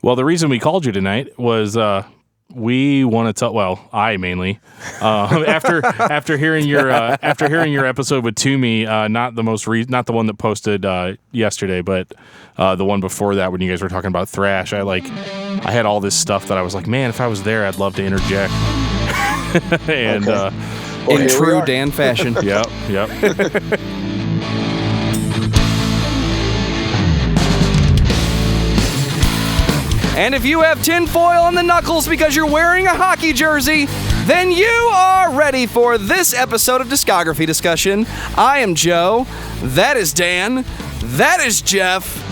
Well, the reason we called you tonight was we want to talk. Well, I mainly after hearing your episode with Toomey, not the one that posted yesterday, but the one before that when you guys were talking about Thrash. I had all this stuff that I was like, man, if I was there, I'd love to interject. And in true Dan fashion. Yep. And if you have tinfoil on the knuckles because you're wearing a hockey jersey, then you are ready for this episode of Discography Discussion. I am Joe. That is Dan. That is Jeff.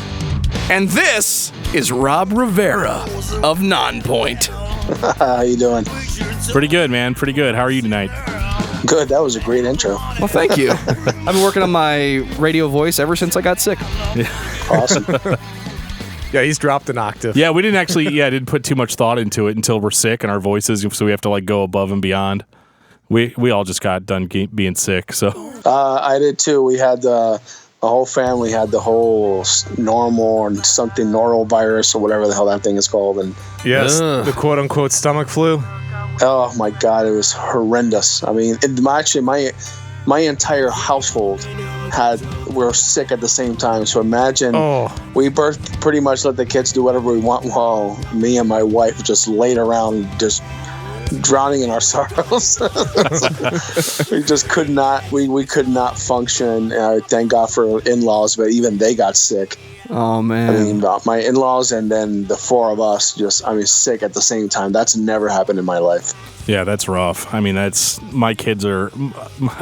And this is Robb Rivera of Nonpoint. How you doing? Pretty good, man. Pretty good. How are you tonight? Good. That was a great intro. Well, thank you. I've been working on my radio voice ever since I got sick. Awesome. Yeah, he's dropped an octave. Yeah, we didn't put too much thought into it until we're sick and our voices, so we have to go above and beyond. We all just got done being sick, so. I did too. We had the whole family had the whole norovirus or whatever the hell that thing is called, and yes, the quote unquote stomach flu. Oh my God, it was horrendous. I mean, actually, my entire household were sick at the same time. So imagine we pretty much let the kids do whatever we want while me and my wife just laid around just drowning in our sorrows. We just could not. We could not function. Thank God for in-laws, but even they got sick. Oh man! I mean, my in-laws and then the four of us sick at the same time. That's never happened in my life. Yeah, that's rough. I mean, my kids are.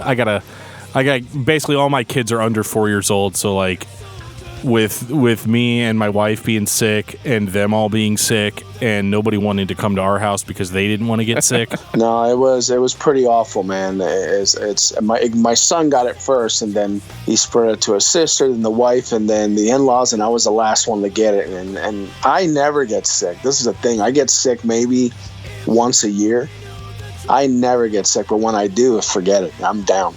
I got basically all my kids are under 4 years old. So with me and my wife being sick and them all being sick and nobody wanting to come to our house because they didn't want to get sick. No, it was pretty awful, man. My son got it first, and then he spread it to his sister, then the wife, and then the in-laws, and I was the last one to get it. And I never get sick. This is the thing. I get sick maybe once a year. I never get sick, but when I do, forget it. I'm down.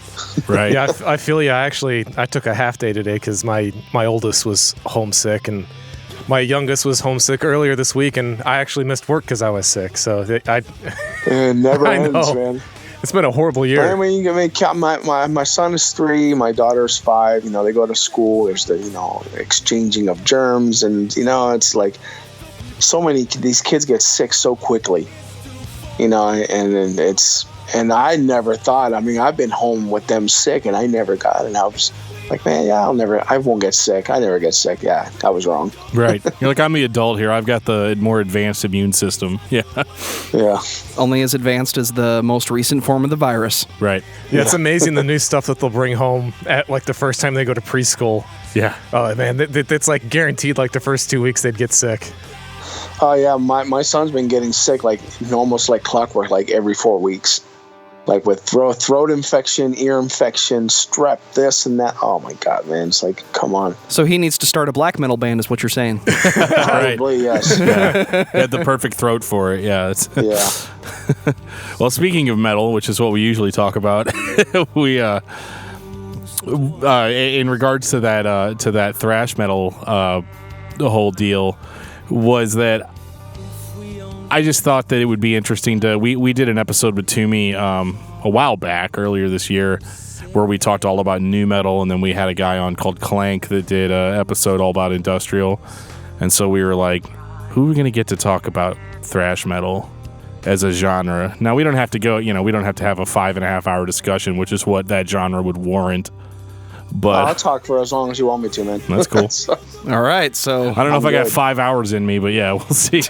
Right. Yeah, I feel you. I took a half day today because my oldest was homesick, and my youngest was homesick earlier this week, and I actually missed work because I was sick. So It never ends, man. It's been a horrible year. I mean, my son is 3, my daughter's 5. They go to school. There's the exchanging of germs, and it's like so many. These kids get sick so quickly. And I never thought. I mean, I've been home with them sick, and I never got it. And I was like, man, I won't get sick. I never get sick. Yeah, I was wrong. Right. You're like, I'm the adult here. I've got the more advanced immune system. Yeah. Yeah. Only as advanced as the most recent form of the virus. Right. Yeah, it's amazing the new stuff that they'll bring home at the first time they go to preschool. Yeah. Oh man, it's guaranteed. The first 2 weeks they'd get sick. Oh yeah, my son's been getting sick almost like clockwork, every 4 weeks, with throat infection, ear infection, strep, this and that. Oh my God, man, it's come on. So he needs to start a black metal band, is what you're saying? Probably, yes. Yeah. He had the perfect throat for it. Yeah. Yeah. Well, speaking of metal, which is what we usually talk about, we in regards to that thrash metal, the whole deal was that I just thought that it would be interesting to we did an episode with Toomey a while back earlier this year where we talked all about nu metal, and then we had a guy on called Clank that did an episode all about industrial, and so we were like, who are we going to get to talk about thrash metal as a genre? Now we don't have to go, we don't have to have a 5.5 hour discussion, which is what that genre would warrant. But I'll talk for as long as you want me to, man. That's cool. All right, so I don't know if I got 5 hours in me, but yeah, we'll see.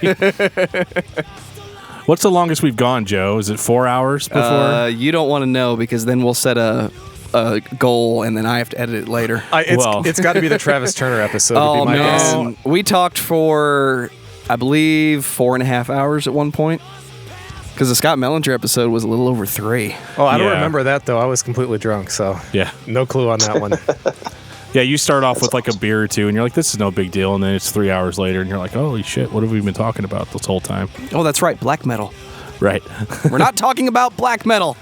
What's the longest we've gone, Joe? Is it 4 hours before? You don't want to know, because then we'll set a goal, and then I have to edit it later. It's got to be the Travis Turner episode. Oh, would be my guess. man. We talked for, I believe, 4.5 hours at one point. Because the Scott Mellinger episode was a little over 3. Oh, I don't remember that, though. I was completely drunk, so yeah, no clue on that one. Yeah, you start off with a beer or two, and you're like, this is no big deal, and then it's 3 hours later, and you're like, holy shit, what have we been talking about this whole time? Oh, that's right, black metal. Right. We're not talking about black metal.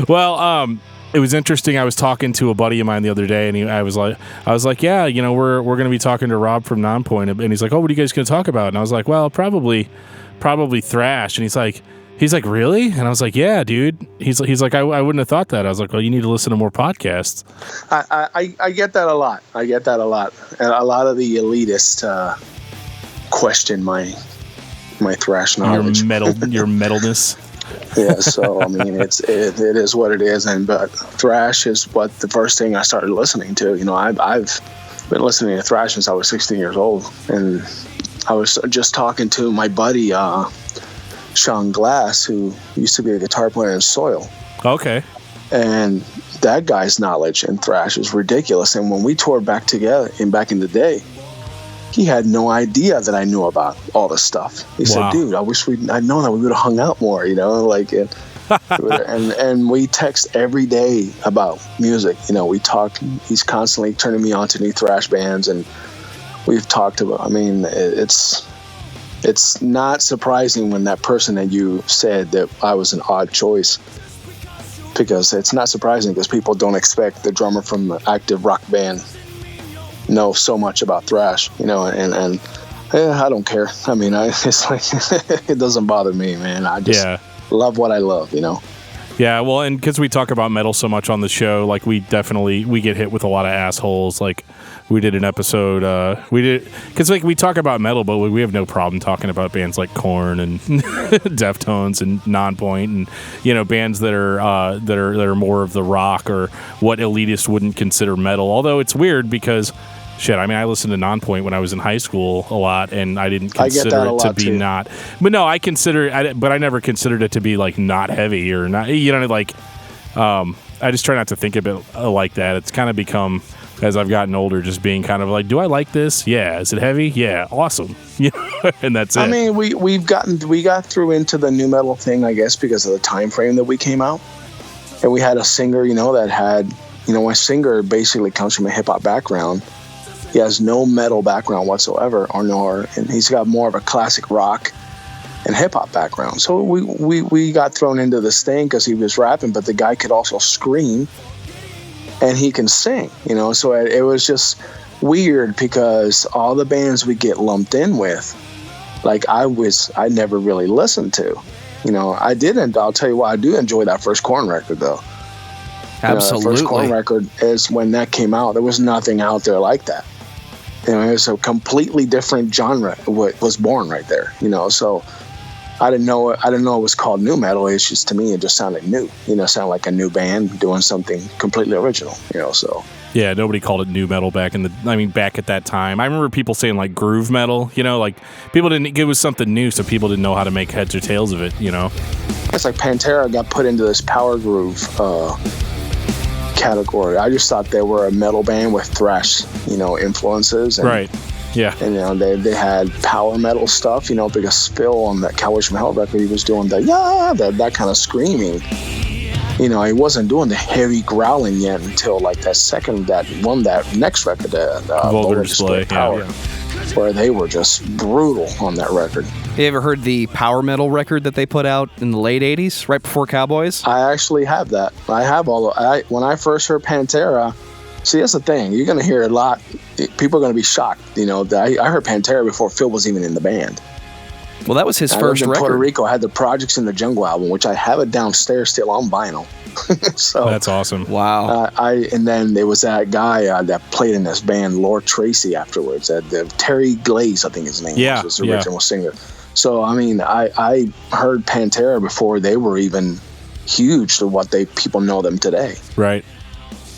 Well, it was interesting. I was talking to a buddy of mine the other day, and I was like, yeah, you know, we're going to be talking to Robb from Nonpoint, and he's like, oh, what are you guys going to talk about? And I was like, well, probably thrash. And he's like, really? And I was like, yeah, dude. He's like, I wouldn't have thought that. I was like, well, you need to listen to more podcasts. I get that a lot. And a lot of the elitists question my thrash knowledge. Your metalness. Yeah, so I mean, it is what it is, but thrash is what the first thing I started listening to. You know, I've been listening to thrash since I was 16 years old, and I was just talking to my buddy Sean Glass, who used to be a guitar player in Soil. Okay. And that guy's knowledge in thrash is ridiculous. And when we toured back together back in the day, he had no idea that I knew about all this stuff. He said, dude, I wish I'd known that we would have hung out more, you know, like, and we text every day about music. You know, we talk, he's constantly turning me on to new thrash bands, and we've talked about, I mean, it's not surprising when that person that you said that I was an odd choice, because it's not surprising because people don't expect the drummer from an active rock band know so much about thrash, you know, and I don't care. I mean, it's like, it doesn't bother me, man. I just love what I love, you know? Yeah, well, and because we talk about metal so much on the show, like we get hit with a lot of assholes. Like we did an episode, because like we talk about metal, but we have no problem talking about bands like Korn and Deftones and Nonpoint, and you know, bands that are more of the rock or what elitists wouldn't consider metal. Although it's weird because, shit, I mean, I listened to Nonpoint when I was in high school a lot, and I didn't consider it to be too. Not. But no, but I never considered it to be like not heavy or not. You know, like I just try not to think of it like that. It's kind of become, as I've gotten older, just being kind of like, do I like this? Yeah. Is it heavy? Yeah. Awesome. You know, and that's it. I mean, we got through into the new metal thing, I guess, because of the time frame that we came out, and we had a singer, you know, that had, you know, my singer basically comes from a hip hop background. He has no metal background whatsoever, and he's got more of a classic rock and hip hop background. So we got thrown into this thing because he was rapping, but the guy could also scream and he can sing, you know. So it was just weird because all the bands we get lumped in with, like I never really listened to, you know. I'll tell you what, I do enjoy that first Korn record though. Absolutely. The first Korn record is when that came out. There was nothing out there like that. You know, it was a completely different genre. What was born right there, you know. So I didn't know it was called new metal. It's just, to me, it just sounded new. You know, sounded like a new band doing something completely original. You know, so yeah, nobody called it new metal back at that time. I remember people saying like groove metal. You know, like people didn't. It was something new, so people didn't know how to make heads or tails of it. You know, it's like Pantera got put into this power groove category. I just thought they were a metal band with thrash, you know, influences. And, right. Yeah. And, you know, they had power metal stuff, you know, because Phil on that Cowboys from Hell record, he was doing that kind of screaming. You know, he wasn't doing the heavy growling yet until like that next record, Vulgar Display, Power, where they were just brutal on that record. You ever heard the power metal record that they put out in the late 80s, right before Cowboys? I actually have that. I have when I first heard Pantera, see, that's the thing. You're going to hear a lot. People are going to be shocked. You know, I heard Pantera before Phil was even in the band. Well, that was his first record. Puerto Rico, I had the Projects in the Jungle album, which I have it downstairs still on vinyl. So that's awesome. Wow. And then there was that guy that played in this band, Lord Tracy, afterwards. Terry Glaze, I think his name was the original singer. So, I mean, I heard Pantera before they were even huge to what people know them today. Right.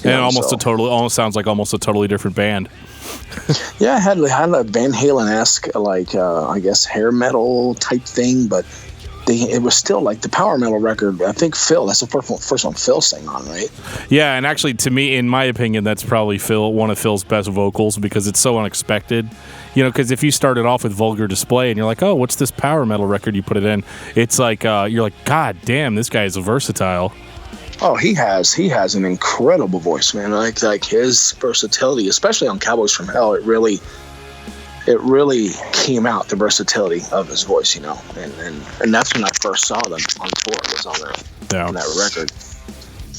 And almost sounds like almost a totally different band. Yeah, I had a Van Halen-esque, like, I guess, hair metal type thing, but it was still like the power metal record. I think that's the first one Phil sang on, right? Yeah, and actually, to me, in my opinion, that's probably one of Phil's best vocals because it's so unexpected. You know, because if you started off with Vulgar Display and you're like, oh, what's this power metal record you put it in? It's like, you're like, God damn, this guy is versatile. Oh, he has an incredible voice, man. Like his versatility, especially on Cowboys from Hell, it really came out, the versatility of his voice, you know. And that's when I first saw them on tour, was on that record.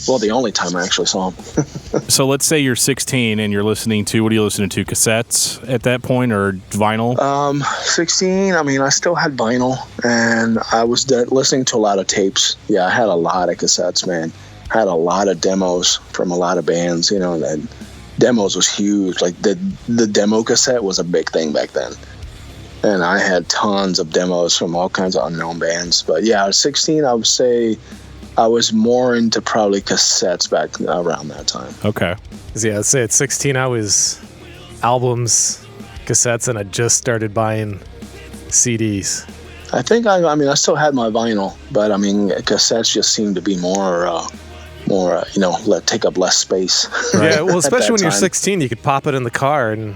Well, the only time I actually saw him. So let's say you're 16 and you're listening to, what are you listening to, cassettes at that point or vinyl? 16, I mean, I still had vinyl, and I was listening to a lot of tapes. Yeah, I had a lot of cassettes, man. I had a lot of demos from a lot of bands, you know, and demos was huge. Like the demo cassette was a big thing back then. And I had tons of demos from all kinds of unknown bands. But yeah, at 16, I would say I was more into probably cassettes back around that time. Okay. Yeah, I'd say at 16 I was albums, cassettes, and I just started buying CDs. I think I still had my vinyl, but I mean, cassettes just seemed to be more, you know, take up less space. Yeah, well, especially when you're 16, you could pop it in the car and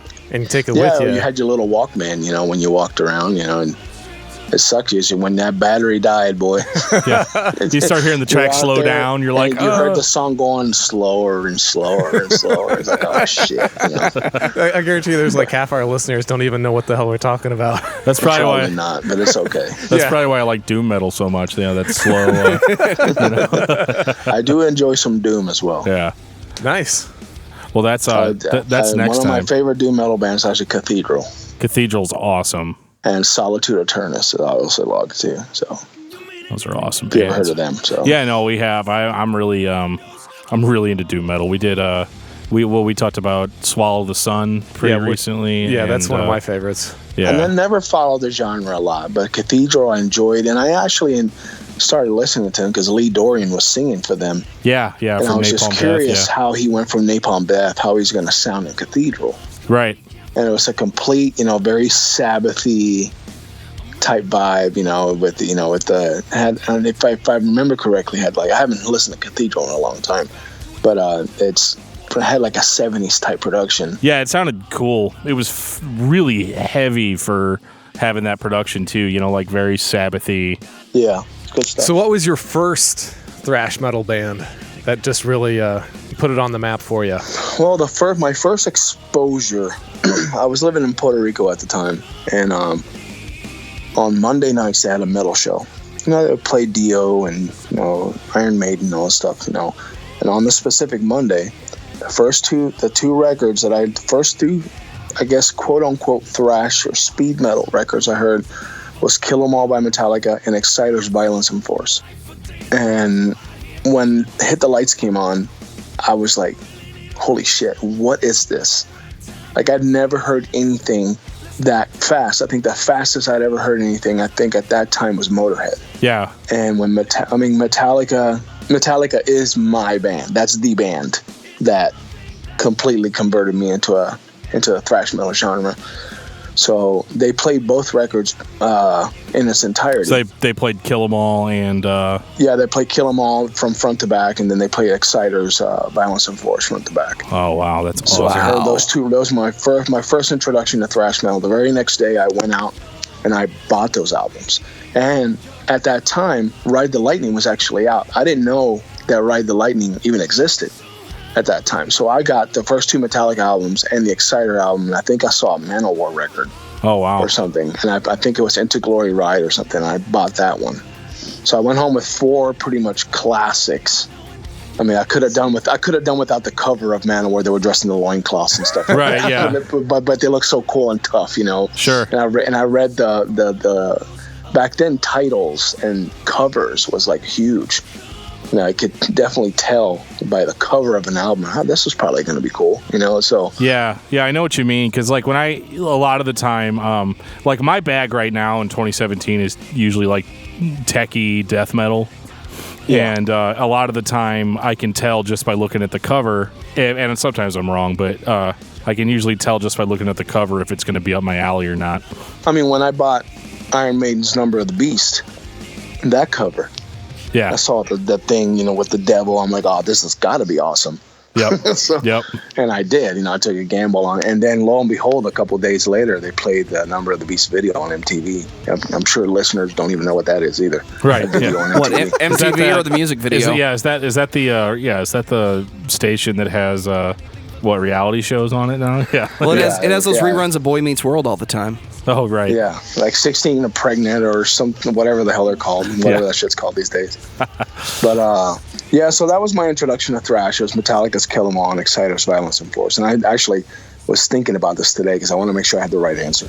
take it with you. Yeah, you had your little Walkman, you know, when you walked around, you know, and it sucks you when that battery died, boy. Yeah, you start hearing the track slow down. You're like, you heard the song going slower and slower and slower. It's like, oh shit. You know? I guarantee you, there's like half our listeners don't even know what the hell we're talking about. That's probably why not, but it's okay. That's probably why I like doom metal so much. You know, that's slow. You know? I do enjoy some doom as well. Yeah, nice. Well, that's next one time. One of my favorite doom metal bands is actually Cathedral. Cathedral's awesome. And Solitude Eternus, I also log too. So those are awesome. You've heard of them? So yeah, no, we have. I'm really into doom metal. We did we talked about Swallow the Sun pretty recently. Yeah, that's one of my favorites. Yeah, and I never followed the genre a lot, but Cathedral I enjoyed, and I actually started listening to him because Lee Dorian was singing for them. Yeah. And I was just curious how he went from Napalm Death, how he's going to sound in Cathedral. Right. And it was a complete, you know, very Sabbathy type vibe, you know, with the and if I remember correctly, I haven't listened to Cathedral in a long time, but it had like a 70s type production. Yeah, it sounded cool. It was really heavy for having that production too, you know, like very Sabbathy. Yeah, good stuff. So what was your first thrash metal band that just really put it on the map for you? Well, my first exposure, I was living in Puerto Rico at the time, and on Monday nights they had a metal show. You know, they would play Dio and, you know, Iron Maiden and all that stuff, you know. And on this specific Monday, the two records that I guess, quote unquote, thrash or speed metal records I heard was Kill 'Em All by Metallica and Exciter's Violence and Force. And when Hit the Lights came on, I was like, holy shit, what is this? Like, I'd never heard anything that fast. I think the fastest I'd ever heard anything, I think at that time, was Motorhead. Yeah. And when Metallica is my band. That's the band that completely converted me into a thrash metal genre. So they played both records in its entirety. So they played Kill 'Em All and... Yeah, they played Kill 'Em All from front to back, and then they played Exciter's Violence and Force front to back. Oh, wow, that's awesome. So I heard those two. Those were my first introduction to thrash metal. The very next day, I went out and I bought those albums. And at that time, Ride the Lightning was actually out. I didn't know that Ride the Lightning even existed at that time. So I got the first two Metallica albums and the Exciter album, and I think I saw a Manowar record. Oh, wow. Or something. And I think it was Into Glory Ride or something. I bought that one. So I went home with four pretty much classics. I mean, I could have done without the cover of Manowar. They were dressed in the loincloths and stuff. Right, yeah. But they look so cool and tough, you know. Sure. And I read the back then titles and covers was like huge. You know, I could definitely tell by the cover of an album, this was probably going to be cool, you know. So yeah, I know what you mean, because like a lot of the time, like my bag right now in 2017 is usually like techie death metal. Yeah. And a lot of the time I can tell just by looking at the cover, and sometimes I'm wrong, but I can usually tell just by looking at the cover if it's going to be up my alley or not. I mean, when I bought Iron Maiden's Number of the Beast, that cover, yeah, I saw the thing, you know, with the devil. I'm like, oh, this has got to be awesome. Yep. Yep. And I did. You know, I took a gamble on it. And then, lo and behold, a couple of days later, they played the Number of the Beast video on MTV. I'm sure listeners don't even know what that is either. Right. Yeah. What, MTV or the music video? Is that the station that has reality shows on it now? Yeah. Well, it has those reruns of Boy Meets World all the time. Oh, right. Yeah, like 16 and Pregnant or something, whatever the hell they're called, whatever that shit's called these days. But Yeah, so that was my introduction to thrash. It was Metallica's Kill 'Em All and Exciters, Violence and Force. And I actually was thinking about this today because I want to make sure I had the right answer.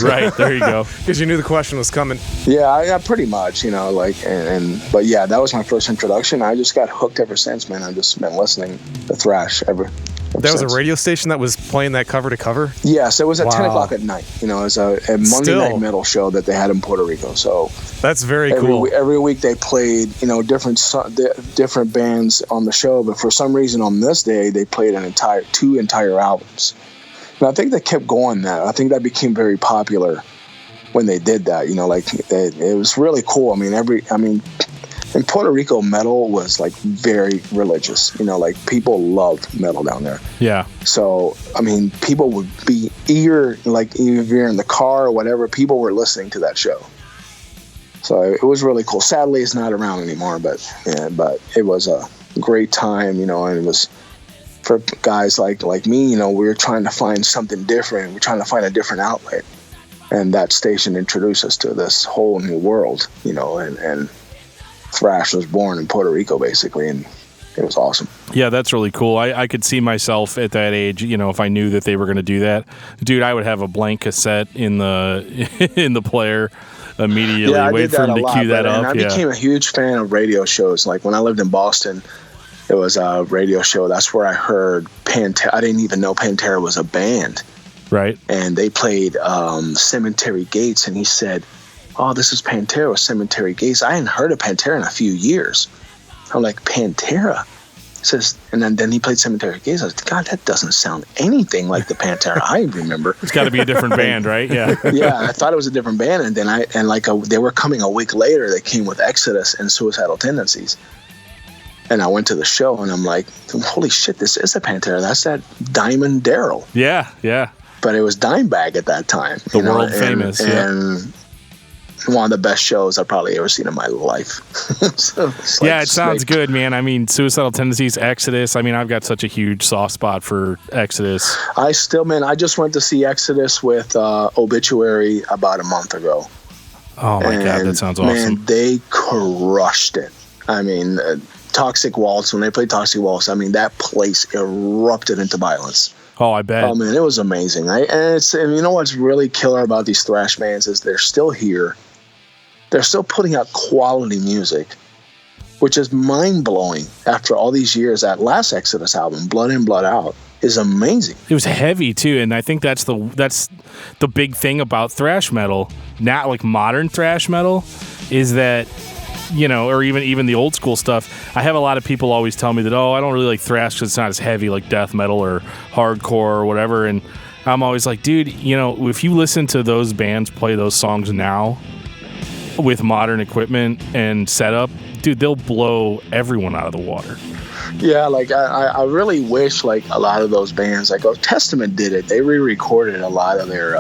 Right, there you go. Because you knew the question was coming. Yeah, pretty much, but yeah, that was my first introduction. I just got hooked ever since, man. I've just been listening to thrash ever There was since. a radio station that was playing that cover to cover? Yes, it was at 10 Wow. o'clock at night. It was a Monday night metal show that they had in Puerto Rico. So That's very cool. every week they played, different bands on the show. But for some reason on this day, they played two entire albums. And I think they kept going that. I think that became very popular when they did that. It was really cool. In Puerto Rico, metal was like very religious. People loved metal down there. Yeah. So, people would be eager, like if you're in the car or whatever, people were listening to that show. So it was really cool. Sadly, it's not around anymore, but it was a great time, and it was for guys like me, we were trying to find something different. We're trying to find a different outlet. And that station introduced us to this whole new world, and thrash was born in Puerto Rico, basically, and it was awesome. Yeah, that's really cool. I could see myself at that age, if I knew that they were going to do that. Dude, I would have a blank cassette in the in the player immediately, wait for him to cue that up. I became a huge fan of radio shows. Like when I lived in Boston, it was a radio show. That's where I heard Pantera. I didn't even know Pantera was a band. Right. And they played Cemetery Gates, and he said, "Oh, this is Pantera with Cemetery Gates." I hadn't heard of Pantera in a few years. I'm like, Pantera? He says, and then he played Cemetery Gates. I was like, God, that doesn't sound anything like the Pantera I remember. It's got to be a different band, right? Yeah. Yeah, I thought it was a different band, and then they were coming a week later. They came with Exodus and Suicidal Tendencies. And I went to the show, and I'm like, holy shit, this is a Pantera. That's that Diamond Daryl. Yeah, yeah. But it was Dimebag at that time. The world famous, and one of the best shows I've probably ever seen in my life. It sounds good, man. Suicidal Tendencies, Exodus. I've got such a huge soft spot for Exodus. I just went to see Exodus with Obituary about a month ago. Oh my God, that sounds awesome. Man, they crushed it. Toxic Waltz, when they played Toxic Waltz, that place erupted into violence. Oh, I bet. Oh man, it was amazing. And you know what's really killer about these thrash bands is they're still here. They're still putting out quality music, which is mind-blowing after all these years. That last Exodus album, Blood In, Blood Out, is amazing. It was heavy too, and I think that's the big thing about thrash metal, not like modern thrash metal, is that, or even the old school stuff. I have a lot of people always tell me that, I don't really like thrash because it's not as heavy like death metal or hardcore or whatever, and I'm always like, dude, if you listen to those bands play those songs now with modern equipment and setup, dude, they'll blow everyone out of the water. Yeah, I really wish a lot of those bands, Testament did it. They re-recorded a lot of their.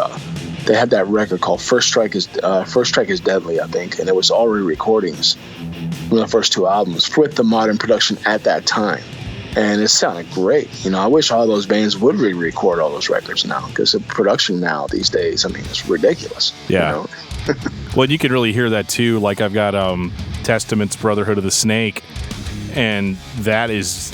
They had that record called First Strike is Deadly, I think, and it was all re-recordings from the first two albums with the modern production at that time, and it sounded great. I wish all those bands would re-record all those records now, because the production now these days, it's ridiculous. Yeah. Well, you can really hear that too. Like I've got Testament's Brotherhood of the Snake, and that is,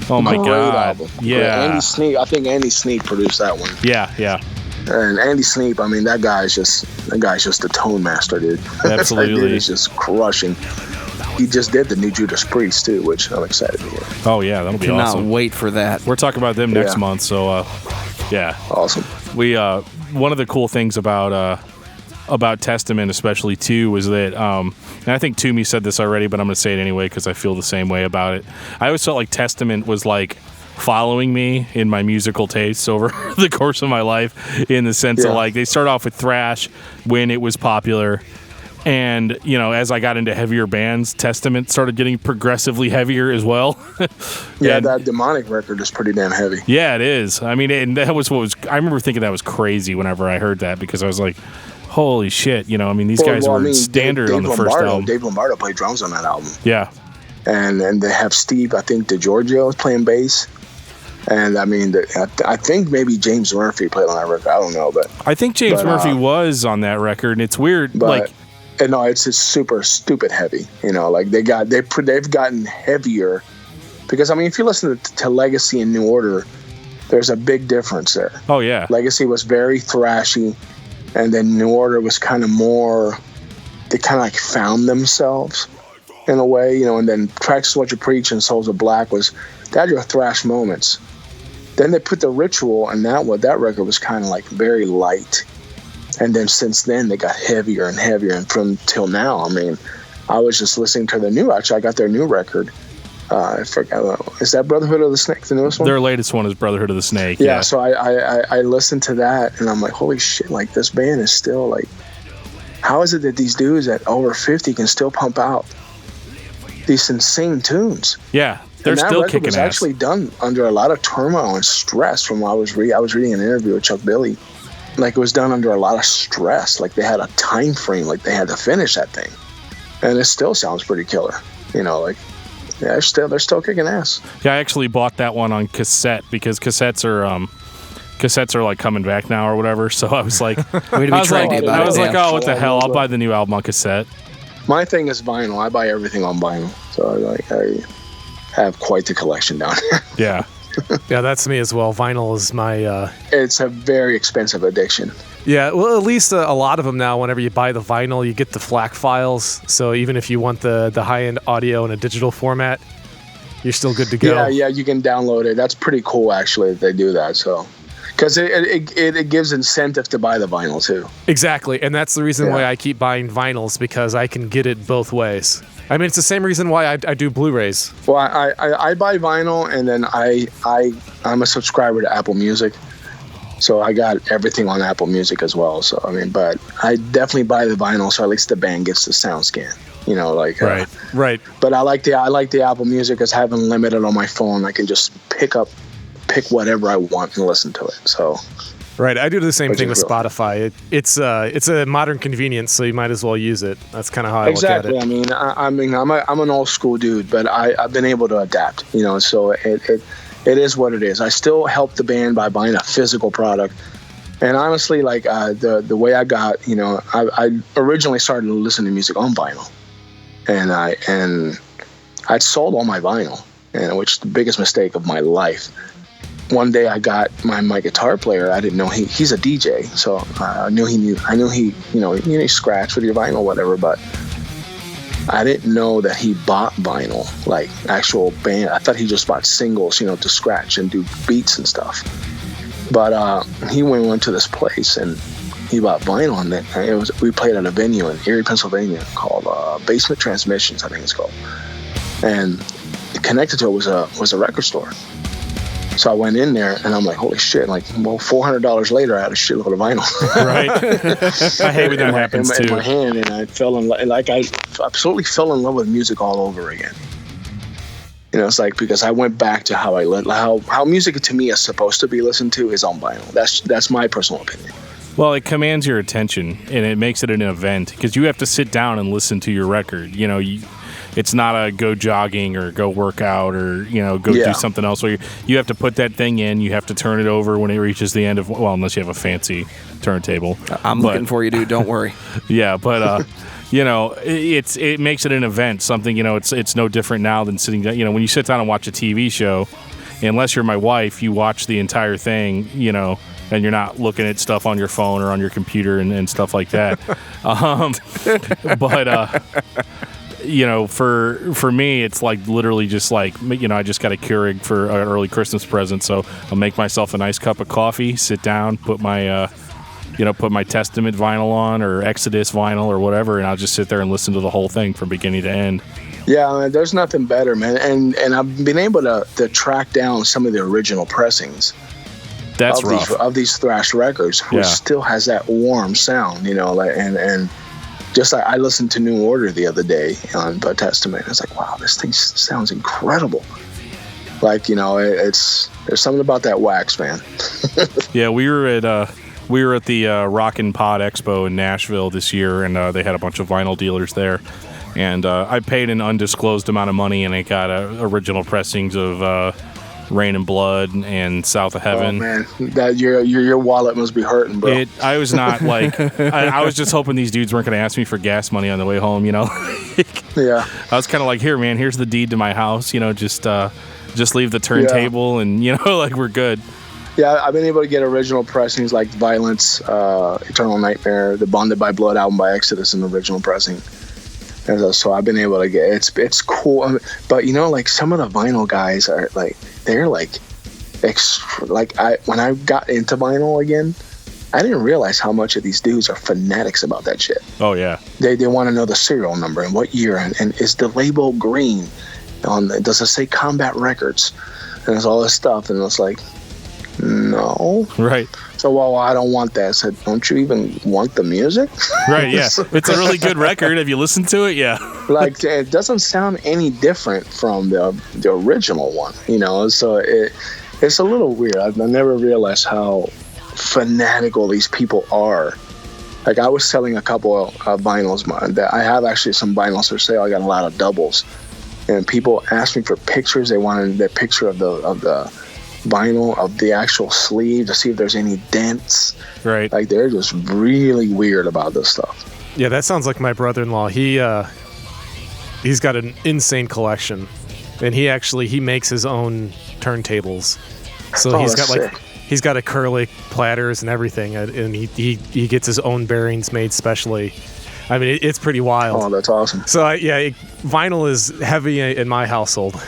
oh my God. Album. Yeah. Andy Sneap, I think Andy Sneap produced that one. Yeah, yeah. And Andy Sneap, that guy's just a tone master, dude. Absolutely. That dude is just crushing. He just did the new Judas Priest too, which I'm excited to hear. Oh yeah, that'll be awesome. Cannot wait for that. We're talking about them next month, so yeah. Awesome. We one of the cool things about Testament, especially too, was that, and I think Toomey said this already, but I'm going to say it anyway because I feel the same way about it. I always felt like Testament was like following me in my musical tastes over the course of my life, in the sense of like they start off with thrash when it was popular, and as I got into heavier bands, Testament started getting progressively heavier as well. Yeah, that Demonic record is pretty damn heavy. Yeah, it is. And that was I remember thinking that was crazy whenever I heard that, because I was like, holy shit, these guys were standard on the first album. Dave Lombardo played drums on that album. Yeah. And they have Steve, I think DiGiorgio is playing bass. And I think maybe James Murphy played on that record. I don't know, but I think James Murphy was on that record. And it's weird, And no, it's just super stupid heavy. You know, like they've gotten heavier because I mean, if you listen to Legacy and New Order, there's a big difference there. Oh yeah, Legacy was very thrashy, and then New Order was kind of more. They kind of like found themselves in a way, you know. And then Practice What You Preach and Souls of Black they had your thrash moments. Then they put the Ritual, and that record was kind of like very light. And then since then they got heavier and heavier, and from till now, I mean, I was just listening to I got their new record. I forgot. Is that Brotherhood of the Snake, the newest one? Their latest one is Brotherhood of the Snake. Yeah. So I listened to that, and I'm like, holy shit! Like this band is still like, how is it that these dudes at over 50 can still pump out these insane tunes? Yeah, they're still kicking ass. It was actually done under a lot of turmoil and stress. From what I was reading an interview with Chuck Billy. Like it was done under a lot of stress. Like they had a time frame. Like they had to finish that thing, and it still sounds pretty killer. You know, like. Yeah, they're still kicking ass. Yeah, I actually bought that one on cassette because cassettes are like coming back now or whatever. So I was like, oh, what the hell? I'll buy the new album on cassette. My thing is vinyl. I buy everything on vinyl. So I have quite the collection down here. Yeah. Yeah, that's me as well. Vinyl is my... It's a very expensive addiction. Yeah, well, at least a lot of them now, whenever you buy the vinyl, you get the FLAC files. So even if you want the high-end audio in a digital format, you're still good to go. Yeah, you can download it. That's pretty cool, actually, that they do that. So, because it gives incentive to buy the vinyl, too. Exactly, and that's the reason why I keep buying vinyls, because I can get it both ways. I mean, it's the same reason why I do Blu-rays. Well, I buy vinyl, and then I'm a subscriber to Apple Music. So I got everything on Apple Music as well. So, I mean, but I definitely buy the vinyl, so at least the band gets the sound scan. You know, like... Right. But I like the Apple Music as having limited on my phone. I can just pick whatever I want and listen to it. So... Right, I do the same thing with Spotify. It's a modern convenience, so you might as well use it. That's kind of how I look at it. Exactly. I mean, I'm an old school dude, but I've been able to adapt. You know, so it is what it is. I still help the band by buying a physical product. And honestly, like the way I got, you know, I originally started listening to music on vinyl, and I'd sold all my vinyl, which is the biggest mistake of my life. One day I got my guitar player. I didn't know he's a DJ, so I knew he you know scratch with your vinyl, whatever. But I didn't know that he bought vinyl, like actual band. I thought he just bought singles, you know, to scratch and do beats and stuff. But he went to this place and he bought vinyl, and we played at a venue in Erie, Pennsylvania called Basement Transmissions, I think it's called. And connected to it was a record store. So I went in there, and I'm like, holy shit. Like, well, $400 later, I had a shitload of vinyl. Right. I hate when that happens, too. In my hand, and I fell in love. Like, I absolutely fell in love with music all over again. You know, it's like, because I went back to how music to me is supposed to be listened to is on vinyl. That's my personal opinion. Well, it commands your attention, and it makes it an event, because you have to sit down and listen to your record. You know, it's not a go jogging or go work out or, you know, go do something else. Where you have to put that thing in. You have to turn it over when it reaches the end of, well, unless you have a fancy turntable. I'm looking for you, dude. Don't worry. Yeah, but, you know, it makes it an event. Something, you know, it's no different now than sitting down. You know, when you sit down and watch a TV show, unless you're my wife, you watch the entire thing, you know, and you're not looking at stuff on your phone or on your computer and stuff like that. But you know, for me, it's like literally just like, you know, I just got a Keurig for an early Christmas present, so I'll make myself a nice cup of coffee, sit down, put my Testament vinyl on or Exodus vinyl or whatever, and I'll just sit there and listen to the whole thing from beginning to end. Yeah, man, there's nothing better, man. And I've been able to track down some of the original pressings. That's rough. Of these thrash records, which still has that warm sound, you know, like, and just like I listened to New Order the other day on Testament. It's like, wow, this thing sounds incredible. Like, you know, there's something about that wax, man. Yeah, we were at the Rockin' Pod Expo in Nashville this year, and they had a bunch of vinyl dealers there. And I paid an undisclosed amount of money, and I got original pressings of Rain and Blood and South of Heaven. Oh man, that your wallet must be hurting, bro. I was not like I was just hoping these dudes weren't going to ask me for gas money on the way home. Yeah. I was kind of like, here, man, here's the deed to my house. Just leave the turntable and like we're good. Yeah, I've been able to get original pressings like Violence, Eternal Nightmare, the Bonded by Blood album by Exodus in original pressing. And so I've been able to get it's cool, but like some of the vinyl guys are like they're like when I got into vinyl again, I didn't realize how much of these dudes are fanatics about that shit. Oh yeah, they want to know the serial number and what year and is the label green does it say Combat Records, and it's all this stuff, and it's like, no, right. So, well, I don't want that. I said, don't you even want the music? Right, yeah. It's a really good record. Have you listened to it? Yeah. Like, it doesn't sound any different from the original one, So it's a little weird. I've never realized how fanatical these people are. Like, I was selling a couple of vinyls. I have actually some vinyls for sale. I got a lot of doubles. And people asked me for pictures. They wanted the picture of the vinyl of the actual sleeve to see if there's any dents. Right. Like they're just really weird about this stuff. Yeah, that sounds like my brother-in-law. He's got an insane collection, and he makes his own turntables. So he's got acrylic platters and everything, and he gets his own bearings made specially. I mean, it's pretty wild. Oh, that's awesome. So vinyl is heavy in my household.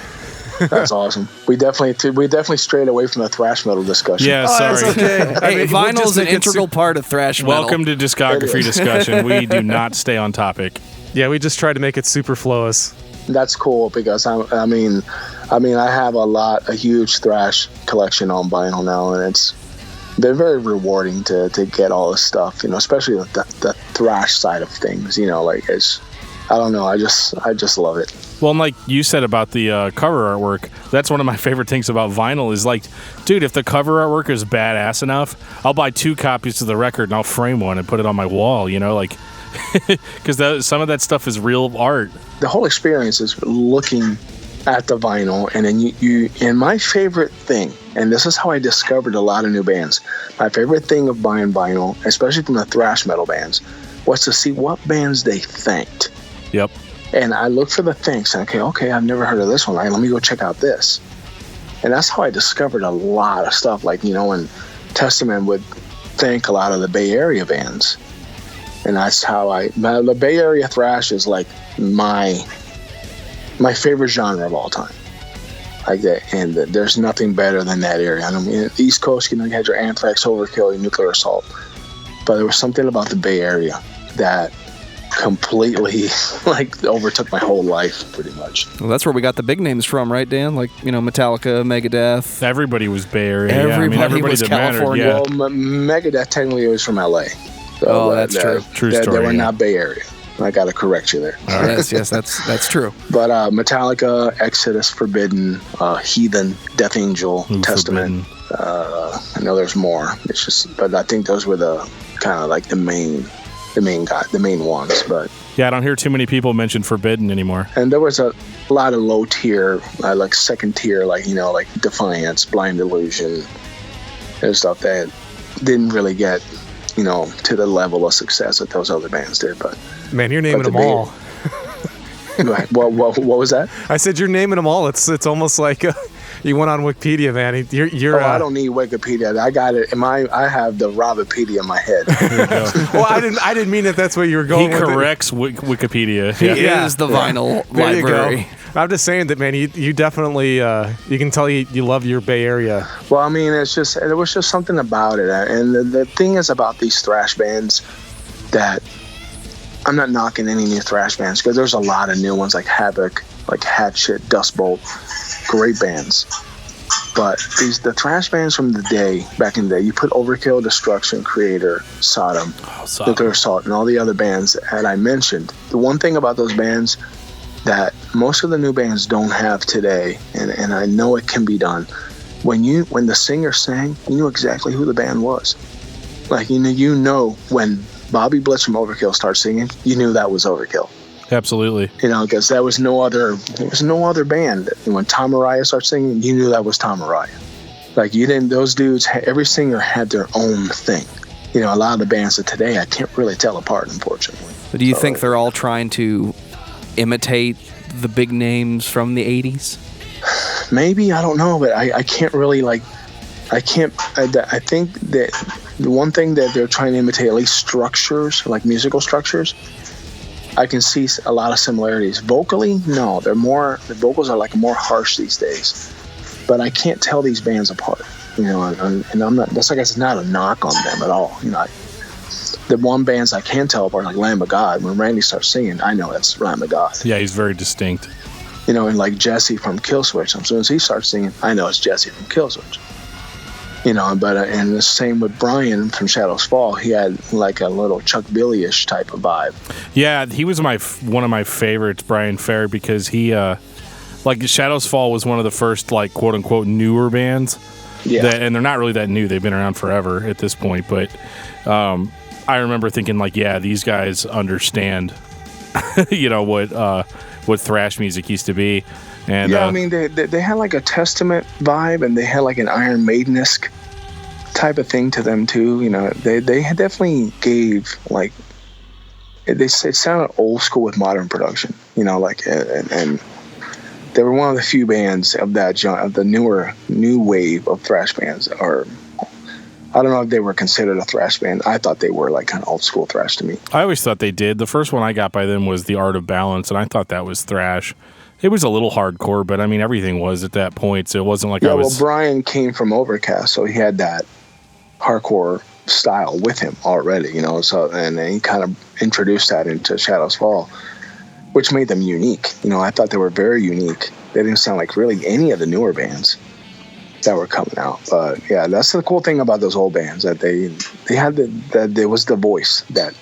That's awesome. We definitely strayed away from the thrash metal discussion. Yeah, sorry. That's okay. Hey, vinyl is an integral part of thrash metal. Welcome to discography discussion. We do not stay on topic. Yeah, we just try to make it superfluous. That's cool because I have a huge thrash collection on vinyl now, and they're very rewarding to get all this stuff, especially the thrash side of things. I don't know. I just love it. Well, and like you said about the cover artwork, that's one of my favorite things about vinyl is like, dude, if the cover artwork is badass enough, I'll buy 2 copies of the record and I'll frame one and put it on my wall, because some of that stuff is real art. The whole experience is looking at the vinyl, and then you and my favorite thing, and this is how I discovered a lot of new bands. My favorite thing of buying vinyl, especially from the thrash metal bands, was to see what bands they thanked. Yep. And I looked for the thanks, and okay, I've never heard of this one. Right, let me go check out this. And that's how I discovered a lot of stuff. Like, when Testament would thank a lot of the Bay Area bands. And that's how the Bay Area thrash is like my favorite genre of all time. Like that, and there's nothing better than that area. I mean, East Coast, you had your Anthrax, Overkill, your Nuclear Assault. But there was something about the Bay Area that completely overtook my whole life pretty much. Well, that's where we got the big names from, right, Dan? Like, Metallica, Megadeth. Everybody was Bay Area. Everybody was California. Yeah. Well, Megadeth technically was from LA. So that's true. True story. They were not Bay Area. I got to correct you there. Right. Yes, that's true. But Metallica, Exodus, Forbidden, Heathen, Death Angel, Testament. I know there's more. It's just, but I think those were the kind of like the main ones. But yeah, I don't hear too many people mention Forbidden anymore. And there was a lot of low tier, like second tier, like Defiance, Blind Illusion, and stuff that didn't really get to the level of success that those other bands did. But man, you're naming them all. What was that? I said you're naming them all. It's almost like you went on Wikipedia, man. You're I don't need Wikipedia. I got it. I have the Robbipedia in my head. Well, I didn't mean that. That's where you were going. He corrects Wikipedia. He is the vinyl library. I'm just saying that, man. You definitely you can tell you love your Bay Area. Well, I mean, there was just something about it, and the thing is about these thrash bands that I'm not knocking any new thrash bands because there's a lot of new ones like Havoc, like Hatchet, Dustbolt, great bands. But the thrash bands from the day, back in the day, you put Overkill, Destruction, Creator, Sodom, Nuclear Assault, and all the other bands that I mentioned. The one thing about those bands that most of the new bands don't have today, and I know it can be done, when the singer sang, you knew exactly who the band was. Like, when Bobby Blitz from Overkill starts singing, you knew that was Overkill. Absolutely. Because there was no other band. When Tom Araya started singing, you knew that was Tom Araya. Like, you didn't, those dudes, every singer had their own thing. A lot of the bands of today, I can't really tell apart, unfortunately. But do you think they're all trying to imitate the big names from the 80s? Maybe, I don't know, but I can't really, I think that the one thing that they're trying to imitate, at least structures, like musical structures, I can see a lot of similarities. Vocally, no, the vocals are more harsh these days. But I can't tell these bands apart, and I'm not. That's it's not a knock on them at all. The one bands I can tell apart, like Lamb of God. When Randy starts singing, I know that's Lamb of God. Yeah, he's very distinct. And like Jesse from Killswitch. As soon as he starts singing, I know it's Jesse from Killswitch. And the same with Brian from Shadows Fall. He had like a little Chuck Billy-ish type of vibe. Yeah, he was one of my favorites, Brian Ferry, because he. Shadows Fall was one of the first, quote unquote, newer bands. Yeah. And they're not really that new. They've been around forever at this point. But I remember thinking, these guys understand, what thrash music used to be. And yeah, they had like a Testament vibe, and they had like an Iron Maiden-esque type of thing to them too. They definitely gave it sounded old school with modern production. And they were one of the few bands of the new wave of thrash bands. Or I don't know if they were considered a thrash band. I thought they were kind of old school thrash to me. I always thought they did. The first one I got by them was The Art of Balance, and I thought that was thrash. It was a little hardcore, but everything was at that point, so it wasn't like I was... Well, Brian came from Overcast, so he had that hardcore style with him already, so, and he kind of introduced that into Shadows Fall, which made them unique. I thought they were very unique. They didn't sound like really any of the newer bands that were coming out. But yeah, that's the cool thing about those old bands, that they had that there was the voice that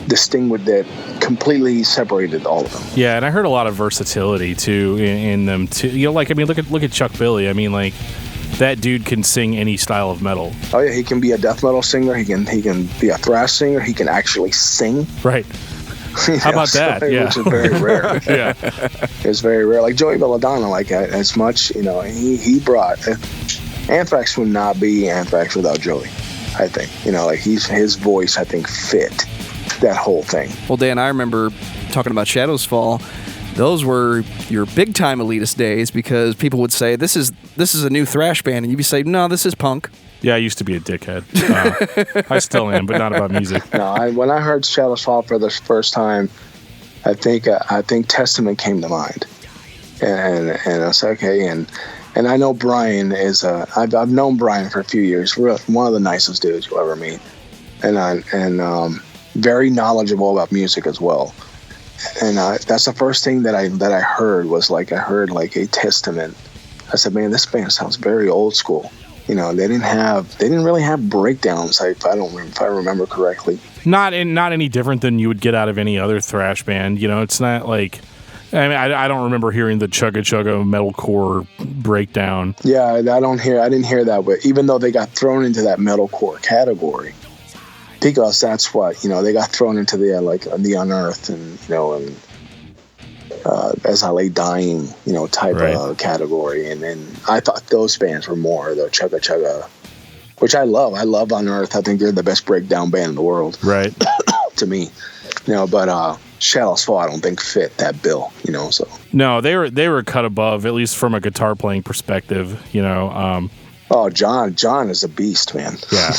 distinguished, that completely separated all of them. Yeah, and I heard a lot of versatility too in them too. Look at Chuck Billy. That dude can sing any style of metal. Oh yeah, he can be a death metal singer. He can be a thrash singer. He can actually sing. Right. How about that? Yeah. Which is very rare. Yeah. It's very rare. Like Joey Belladonna, as much, he brought... Anthrax would not be Anthrax without Joey, I think. His voice, I think, fit that whole thing. Well, Dan, I remember talking about Shadows Fall. Those were your big-time elitist days, because people would say, this is a new thrash band, and you'd be saying, no, this is punk. Yeah, I used to be a dickhead. I still am, but not about music. No, when I heard Shadows Fall for the first time, I think Testament came to mind, and I was like, okay, and I know Brian is I've known Brian for a few years. One of the nicest dudes you'll ever meet, and very knowledgeable about music as well. And that's the first thing that I heard was I heard a Testament. I said, man, this band sounds very old school. They didn't really have breakdowns. If I remember correctly. Not any different than you would get out of any other thrash band. It's not like, I don't remember hearing the chugga chugga metalcore breakdown. Yeah, I didn't hear that. But even though they got thrown into that metalcore category, because that's what they got thrown into the Unearthed and As I Lay Dying, type of category. And then I thought those bands were more the Chugga Chugga, which I love. I love Unearthed. I think they're the best breakdown band in the world. Right. To me. But Shadows Fall, I don't think fit that bill, so. No, they were cut above, at least from a guitar playing perspective, Oh, John is a beast, man. Yeah.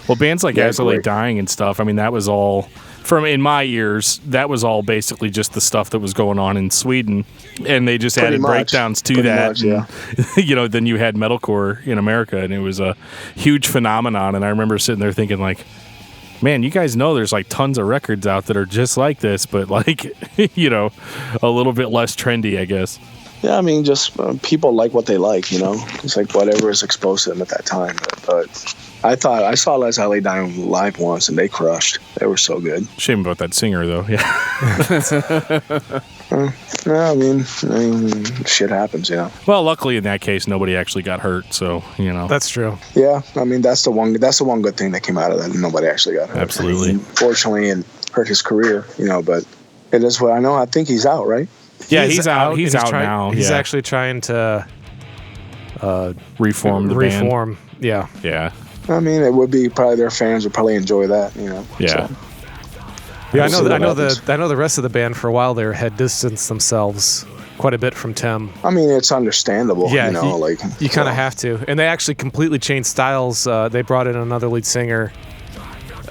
Well, bands like As I Lay Dying and stuff, that was all... in my ears, that was all basically just the stuff that was going on in Sweden, and they just added breakdowns to that. Yeah. Then you had metalcore in America, and it was a huge phenomenon. And I remember sitting there thinking, man, you guys know there's tons of records out that are just like this, but a little bit less trendy, I guess. Yeah, just people like what they like, It's whatever is exposed to them at that time. But I saw As I Lay Dying live once, and they crushed. They were so good. Shame about that singer, though. Yeah. Shit happens, Well, luckily in that case, nobody actually got hurt, so That's true. Yeah, that's the one good thing that came out of that. Nobody actually got hurt. Absolutely. Fortunately, and hurt his career, but It is what I know. I think he's out, right? Yeah, he's out. He's out now. He's actually trying to reform the band. Yeah. Yeah. I mean, it would be probably their fans would probably enjoy that, you know. Yeah. So. Yeah, I know the rest of the band for a while there had distanced themselves quite a bit from Tim. I mean, it's understandable. Yeah, you know, you kind of have to. And they actually completely changed styles. They brought in another lead singer.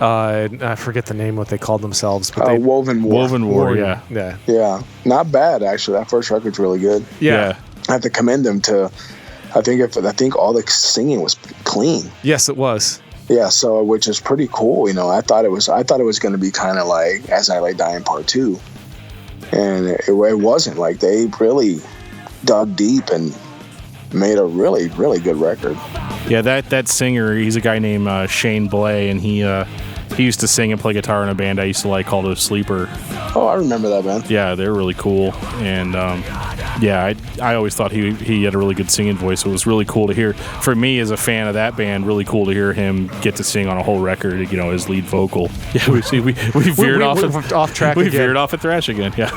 I forget the name, what they called themselves, but Woven War. Woven War. Yeah. Yeah, not bad actually. That first record's really good. Yeah. I have to commend them to. I think all the singing was clean. Yes, it was. Yeah, so which is pretty cool. You know, I thought it was going to be kind of like As I Lay Dying Part 2, and it wasn't. Like, they really dug deep and made a really, really good record. Yeah, that singer, he's a guy named Shane Blay, and he used to sing and play guitar in a band I used to like called A Sleeper. Oh, I remember that band. Yeah, they're really cool, and I always thought he had a really good singing voice. So it was really cool to hear. For me, as a fan of that band, really cool to hear him get to sing on a whole record. You know, his lead vocal. Yeah, we veered off track. We veered off at Thrash again. Yeah.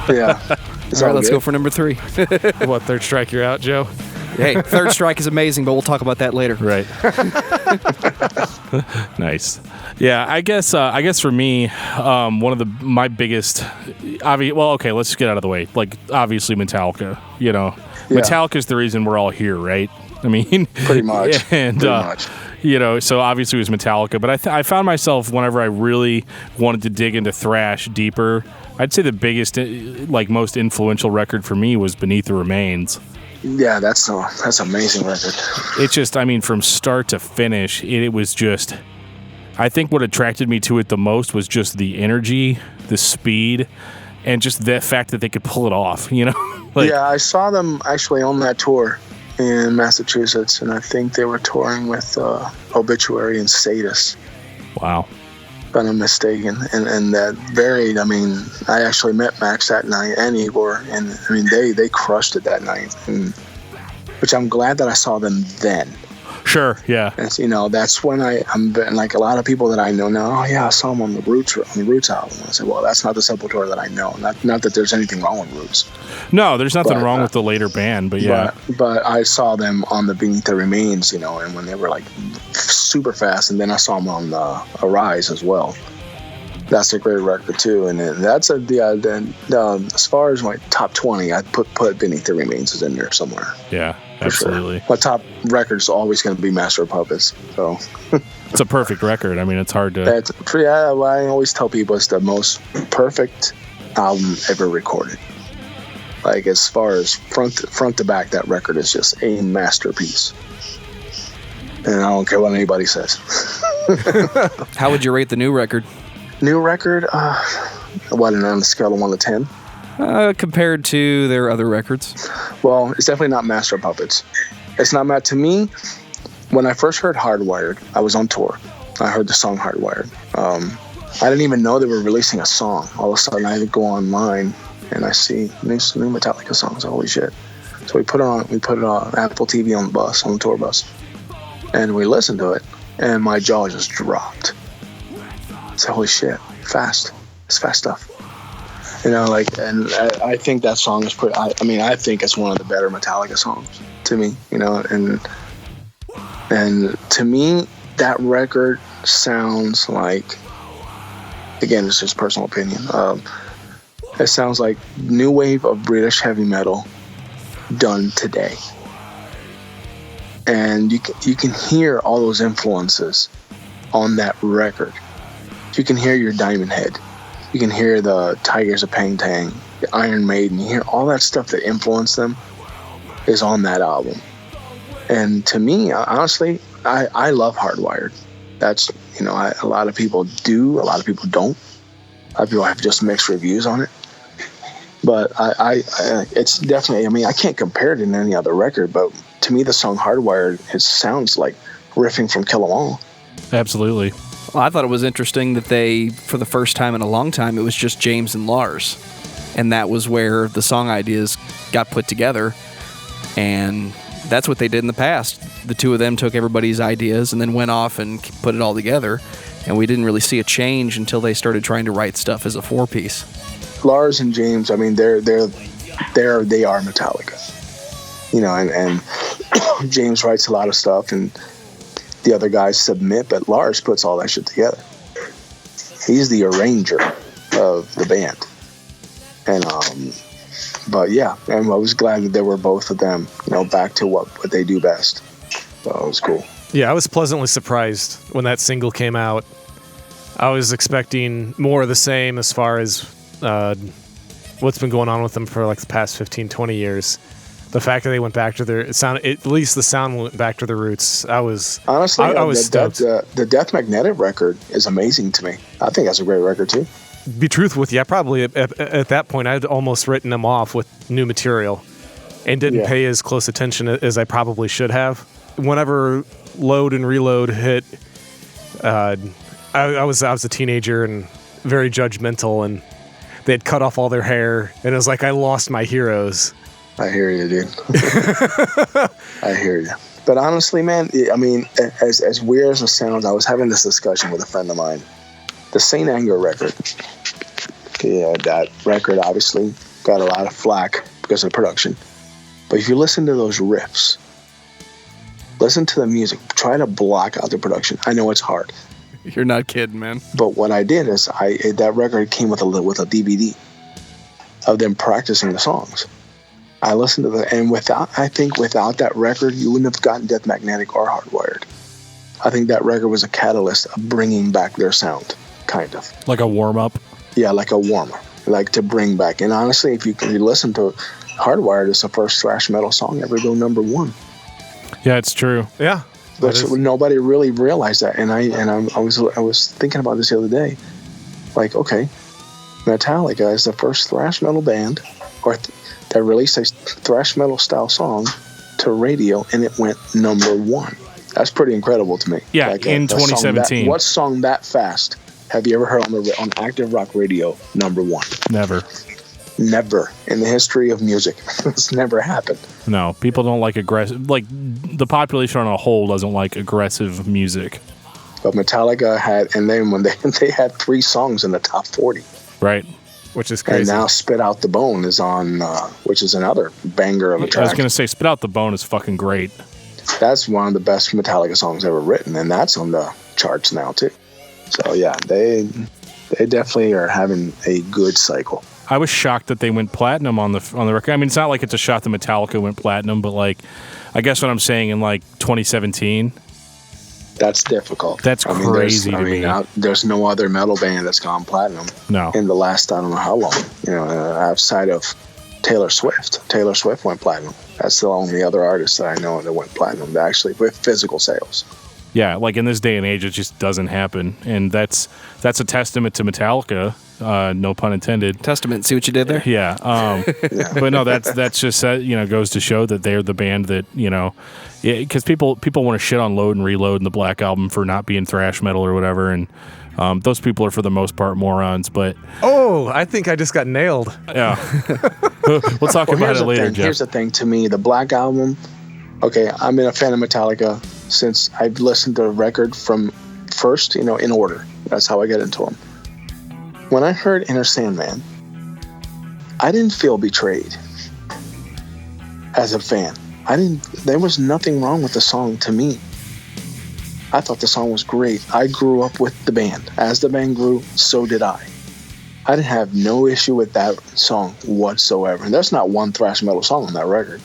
Yeah. All right, let's go for number 3. What, third strike? You're out, Joe. Hey, Third Strike is amazing, but we'll talk about that later. Right. Nice. Yeah, I guess for me, one of my biggest, let's just get out of the way. Like, obviously Metallica. You know, Metallica's the reason we're all here, right? I mean, pretty much. And pretty much. You know, so obviously it was Metallica, but I found myself whenever I really wanted to dig into thrash deeper, I'd say the biggest, most influential record for me was Beneath the Remains. Yeah, that's an amazing record. It's just, I mean, from start to finish, it was just, I think what attracted me to it the most was just the energy, the speed, and just the fact that they could pull it off, you know? Yeah, I saw them actually on that tour in Massachusetts, and I think they were touring with Obituary and Sadus. Wow. If I'm not mistaken. And that varied. I mean, I actually met Max that night and Igor, and I mean, they crushed it that night, which I'm glad that I saw them then. Sure, yeah. And, you know, that's when I'm like a lot of people that I know now. Oh yeah, I saw them on the Roots album. I said, well, that's not the Sepultura that I know. Not that there's anything wrong with Roots. No, there's nothing wrong with the later band, but yeah. But I saw them on the Beneath the Remains, you know, and when they were like super fast, and then I saw them on Arise as well. That's a great record too, and then that's as far as my top 20, I'd put Beneath the Remains is in there somewhere. Yeah, absolutely. Sure. My top record's always going to be Master of Puppets. So it's a perfect record. I mean, it's hard to. I always tell people it's the most perfect album ever recorded. Like, as far as front to back, that record is just a masterpiece. And I don't care what anybody says. How would you rate the new record? New record, on a scale of 1 to 10? Compared to their other records? Well, it's definitely not Master of Puppets. It's not to me, when I first heard Hardwired, I was on tour. I heard the song Hardwired. I didn't even know they were releasing a song. All of a sudden, I go online and I see new Metallica songs. Holy shit. So we put it on Apple TV on the tour bus. And we listened to it, and my jaw just dropped. So, holy shit, fast. It's fast stuff. You know, and I think that song is pretty, I think it's one of the better Metallica songs to me, you know, and to me, that record sounds like, again, it's just personal opinion, it sounds like new wave of British heavy metal done today. And you can hear all those influences on that record. You can hear your Diamond Head. You can hear the Tigers of Pang Tang, the Iron Maiden. You hear all that stuff that influenced them is on that album. And to me, honestly, I love Hardwired. That's, you know, a lot of people do, a lot of people don't. A lot of people have just mixed reviews on it. But it's definitely, I mean, I can't compare it to any other record, but to me, the song Hardwired, it sounds like riffing from Kill 'Em All. Absolutely. Well, I thought it was interesting that they, for the first time in a long time, it was just James and Lars. And that was where the song ideas got put together. And that's what they did in the past. The two of them took everybody's ideas and then went off and put it all together. And we didn't really see a change until they started trying to write stuff as a 4-piece. Lars and James, I mean, they are Metallica. You know, and James writes a lot of stuff, and the other guys submit, but Lars puts all that shit together. He's the arranger of the band. And but yeah, and I was glad that there were both of them, you know, back to what they do best. So it was cool. Yeah, I was pleasantly surprised when that single came out. I was expecting more of the same as far as what's been going on with them for like the past 15, 20 years. The fact that they went back to their sound, at least the sound went back to their roots. I was honestly, I was stoked. The Death Magnetic record is amazing to me. I think that's a great record too. Be truthful with you, I probably at that point I'd almost written them off with new material, and didn't pay as close attention as I probably should have. Whenever Load and Reload hit, I was a teenager and very judgmental, and they had cut off all their hair, and it was like I lost my heroes. I hear you, dude. I hear you. But honestly, man, I mean, as weird as it sounds, I was having this discussion with a friend of mine. The Saint Anger record. Yeah, that record obviously got a lot of flack because of production. But if you listen to those riffs, listen to the music, try to block out the production. I know it's hard. You're not kidding, man. But what I did is that record came with a DVD of them practicing the songs. I listened to that, and without that record, you wouldn't have gotten Death Magnetic or Hardwired. I think that record was a catalyst of bringing back their sound, kind of. Like a warm-up? Yeah, like a warmer. Like to bring back. And honestly, if you listen to Hardwired, it's the first thrash metal song ever to go #1. Yeah, it's true. Yeah. But nobody really realized that. And I was thinking about this the other day. Like, okay, Metallica is the first thrash metal band that released a thrash metal style song to radio, and it went #1. That's pretty incredible to me. Yeah, like in 2017. What song that fast have you ever heard on active rock radio #1? Never in the history of music. It's never happened. No, people don't like aggressive. Like the population on a whole doesn't like aggressive music. But Metallica had, and then when they had 3 songs in the top 40. Right. Which is crazy. And now Spit Out the Bone is on, which is another banger of a track. I was going to say, Spit Out the Bone is fucking great. That's one of the best Metallica songs ever written, and that's on the charts now, too. So, yeah, they definitely are having a good cycle. I was shocked that they went platinum on the record. I mean, it's not like it's a shot that Metallica went platinum, but, like, I guess what I'm saying in, like, 2017... That's difficult. That's crazy to me. There's no other metal band that's gone platinum. No. In the last, I don't know how long. You know, outside of Taylor Swift. Taylor Swift went platinum. That's the only other artist that I know that went platinum, actually, with physical sales. Yeah, like in this day and age, it just doesn't happen. And that's a testament to Metallica, no pun intended. Testament, see what you did there? Yeah. But no, that's just, goes to show that they're the band that, because people want to shit on Load and Reload and the Black Album for not being thrash metal or whatever. And those people are for the most part morons, but... Oh, I think I just got nailed. Yeah. We'll talk about it later, Jeff. Here's the thing, to me, the Black Album, okay, I've been a fan of Metallica since I've listened to the record from first, in order. That's how I get into them. When I heard Inner Sandman, I didn't feel betrayed as a fan. There was nothing wrong with the song to me. I thought the song was great. I grew up with the band. As the band grew, so did I. I didn't have no issue with that song whatsoever. And there's not one thrash metal song on that record.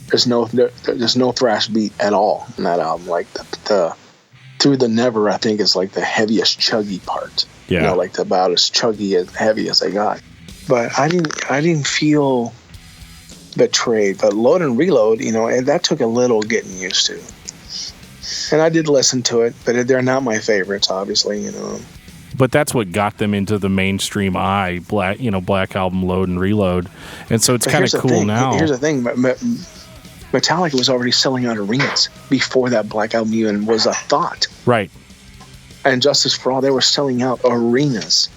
There's no thrash beat at all in that album. Like the Through the Never, I think, is like the heaviest chuggy part. Yeah. Like about as chuggy and heavy as they got. But I didn't feel betrayed. But Load and Reload, and that took a little getting used to. And I did listen to it, but they're not my favorites, obviously. But that's what got them into the mainstream eye. Black Album, Load and Reload, and so it's kind of cool now. Here's the thing. Metallica was already selling out arenas before that Black Album even was a thought. Right. And Justice for All, they were selling out arenas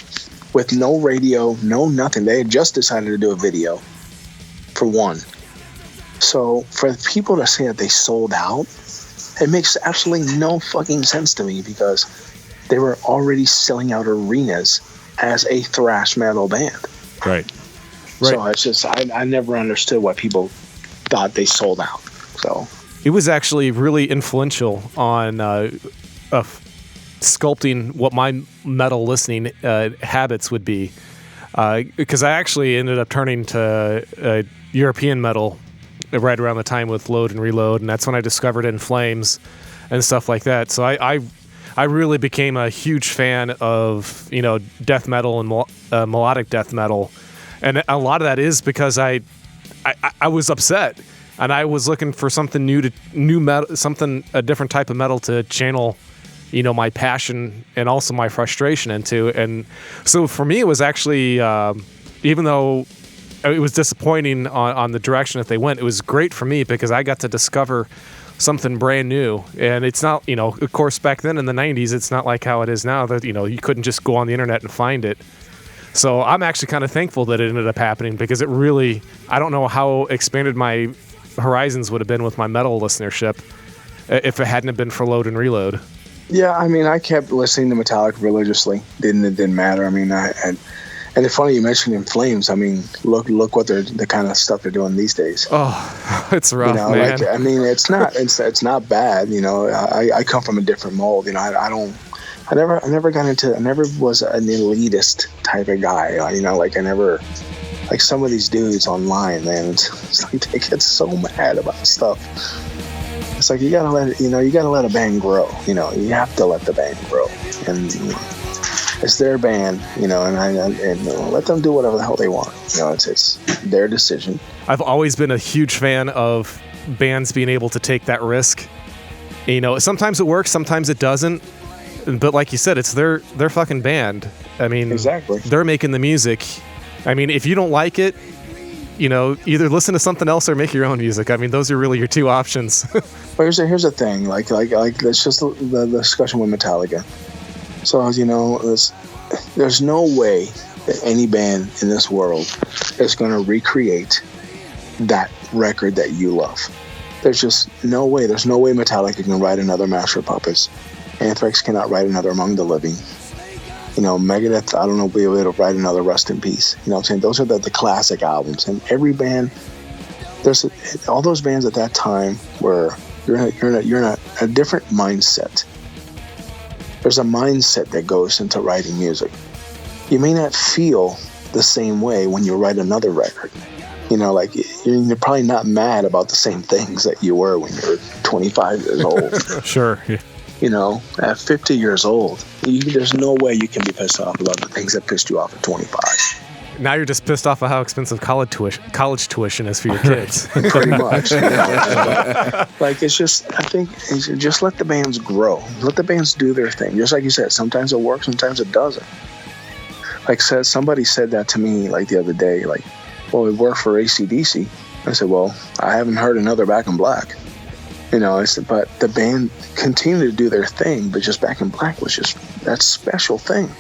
with no radio, no nothing. They had just decided to do a video, for one. So for people to say that they sold out, it makes absolutely no fucking sense to me, because they were already selling out arenas as a thrash metal band. Right. So it's just I never understood why people thought they sold out. So it was actually really influential on sculpting what my metal listening habits would be, because I actually ended up turning to European metal right around the time with Load and Reload, and that's when I discovered In Flames and stuff like that. So I really became a huge fan of death metal and melodic death metal, and a lot of that is because I was upset and I was looking for something new metal, a different type of metal to channel my passion and also my frustration into. And so for me, it was actually, even though it was disappointing on the direction that they went, it was great for me because I got to discover something brand new. And it's not, of course, back then in the 90s, it's not like how it is now that, you couldn't just go on the internet and find it. So I'm actually kind of thankful that it ended up happening because it really, I don't know how expanded my horizons would have been with my metal listenership if it hadn't have been for Load and Reload. Yeah, I mean, I kept listening to Metallica religiously. It didn't matter. I mean, and it's funny you mentioned In Flames. I mean, look what the kind of stuff they're doing these days. Oh, it's rough, man. Like, I mean, it's not bad. I come from a different mold. I never got into. I never was an elitist type of guy. Like some of these dudes online, man. It's like they get so mad about stuff. It's like you gotta let a band grow. You have to let the band grow, and it's their band. And let them do whatever the hell they want. It's their decision. I've always been a huge fan of bands being able to take that risk. Sometimes it works, sometimes it doesn't. But like you said, it's their fucking band. I mean, exactly. They're making the music. I mean, if you don't like it, either listen to something else or make your own music. I mean, those are really your two options. But here's the thing, like that's just the discussion with Metallica. So there's no way that any band in this world is going to recreate that record that you love. There's just no way. There's no way Metallica can write another Master of Puppets. Anthrax cannot write another Among the Living. Megadeth, I don't know, be able to write another Rust in Peace. You know what I'm saying? Those are the classic albums. And every band, all those bands at that time were, you're in a different mindset. There's a mindset that goes into writing music. You may not feel the same way when you write another record. You're probably not mad about the same things that you were when you were 25 years old. Sure. Yeah. At 50 years old, there's no way you can be pissed off about the things that pissed you off at 25. Now you're just pissed off at how expensive college tuition is for your kids. Pretty much. It's just, I think, just let the bands grow. Let the bands do their thing. Just like you said, sometimes it works, sometimes it doesn't. Somebody said that to me the other day, well, it worked for AC/DC. I said, well, I haven't heard another Back in Black. I said, but the band continued to do their thing, but just Back in Black was just that special thing.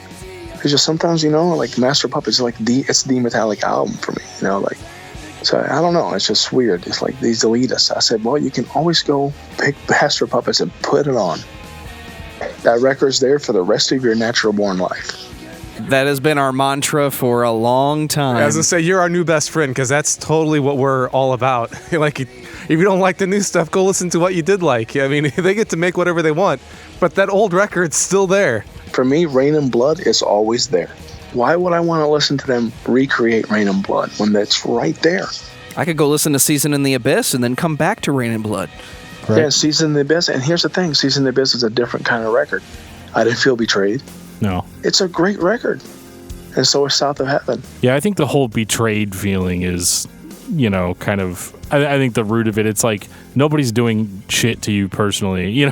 It's just sometimes, Master of Puppets, it's the Metallica album for me, So I don't know, it's just weird. It's like these elitists. I said, well, you can always go pick Master of Puppets and put it on. That record's there for the rest of your natural born life. That has been our mantra for a long time. As I say, you're our new best friend because that's totally what we're all about. If you don't like the new stuff, go listen to what you did like. I mean, they get to make whatever they want, but that old record's still there. For me, Rain and Blood is always there. Why would I want to listen to them recreate Rain and Blood when that's right there? I could go listen to Season in the Abyss and then come back to Rain and Blood. Right. Yeah, Season in the Abyss. And here's the thing. Season in the Abyss is a different kind of record. I didn't feel betrayed. No. It's a great record. And so is South of Heaven. Yeah, I think the whole betrayed feeling is, kind of, I think the root of it, it's like nobody's doing shit to you personally,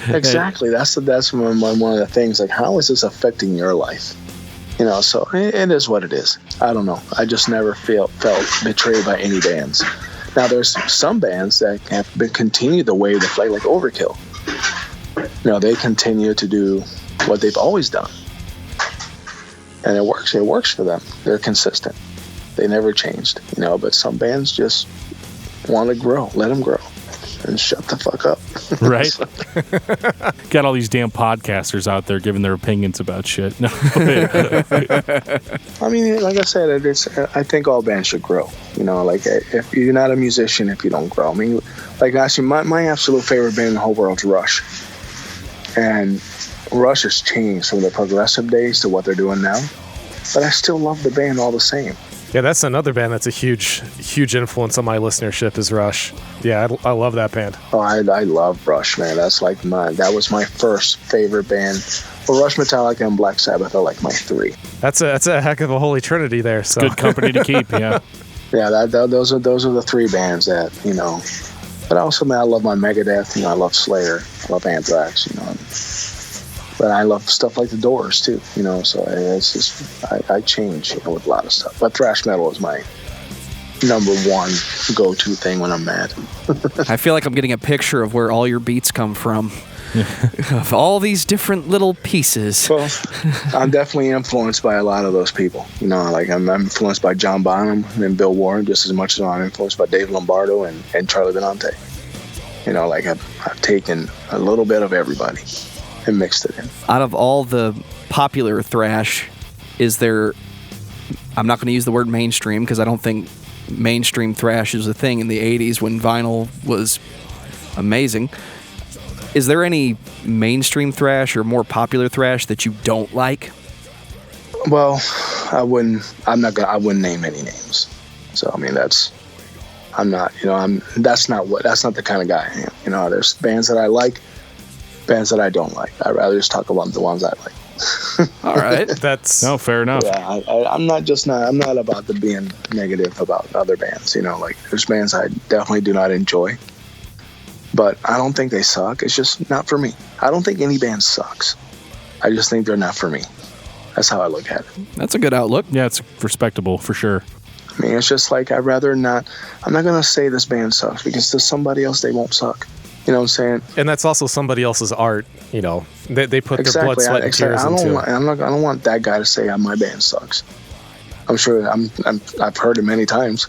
Exactly. That's one of the things, how is this affecting your life? So it is what it is. I don't know. I just never felt betrayed by any bands. Now, there's some bands that have been continued the way they play, like Overkill. They continue to do what they've always done. And it works. It works for them. They're consistent. They never changed, but some bands just want to grow. Let them grow. and shut the fuck up. Right? Got all these damn podcasters out there giving their opinions about shit. No. I mean, like I said, I think all bands should grow. You know, like if you're not a musician, if you don't grow. I mean, like actually, my absolute favorite band in the whole world is Rush. And Rush has changed from the progressive days to what they're doing now. But I still love the band all the same. Yeah, that's another band that's a huge influence on my listenership is Rush. Yeah, I love that band. Oh, I love Rush, man. That was my first favorite band. Well, Rush, Metallica, and Black Sabbath are like my three. That's a heck of a holy trinity there. So good company to keep, yeah. Yeah, those are the three bands that, you know. But also, man, I love my Megadeth. You know, I love Slayer. I love Anthrax. You know. But I love stuff like the Doors too, you know. So it's just I change, you know, with a lot of stuff. But thrash metal is my number one go-to thing when I'm mad. I feel like I'm getting a picture of where all your beats come from, of all these different little pieces. Well, I'm definitely influenced by a lot of those people. You know, like I'm influenced by John Bonham and Bill Warren just as much as I'm influenced by Dave Lombardo and Charlie Benante. You know, like I've taken a little bit of everybody and mixed it in. Out of all the popular thrash, is there, I'm not going to use the word mainstream because I don't think mainstream thrash is a thing in the 80s when vinyl was amazing. Is there any mainstream thrash or more popular thrash that you don't like? Well, I wouldn't name any names. So I mean that's not the kind of guy I am. You know, there's bands that I like, bands that I don't like. I'd rather just talk about the ones I like. All right. That's no, fair enough. Yeah, I'm not about the being negative about other bands. You know, like there's bands I definitely do not enjoy, but I don't think they suck. It's just not for me. I don't think any band sucks. I just think they're not for me. That's how I look at it. That's a good outlook. Yeah, it's respectable for sure. I mean, it's just like I'd rather not. I'm not gonna say this band sucks because to somebody else they won't suck. You know what I'm saying? And that's also somebody else's art. You know, they put their blood, sweat, and tears into it. I don't want that guy to say my band sucks. I'm sure I've heard it many times.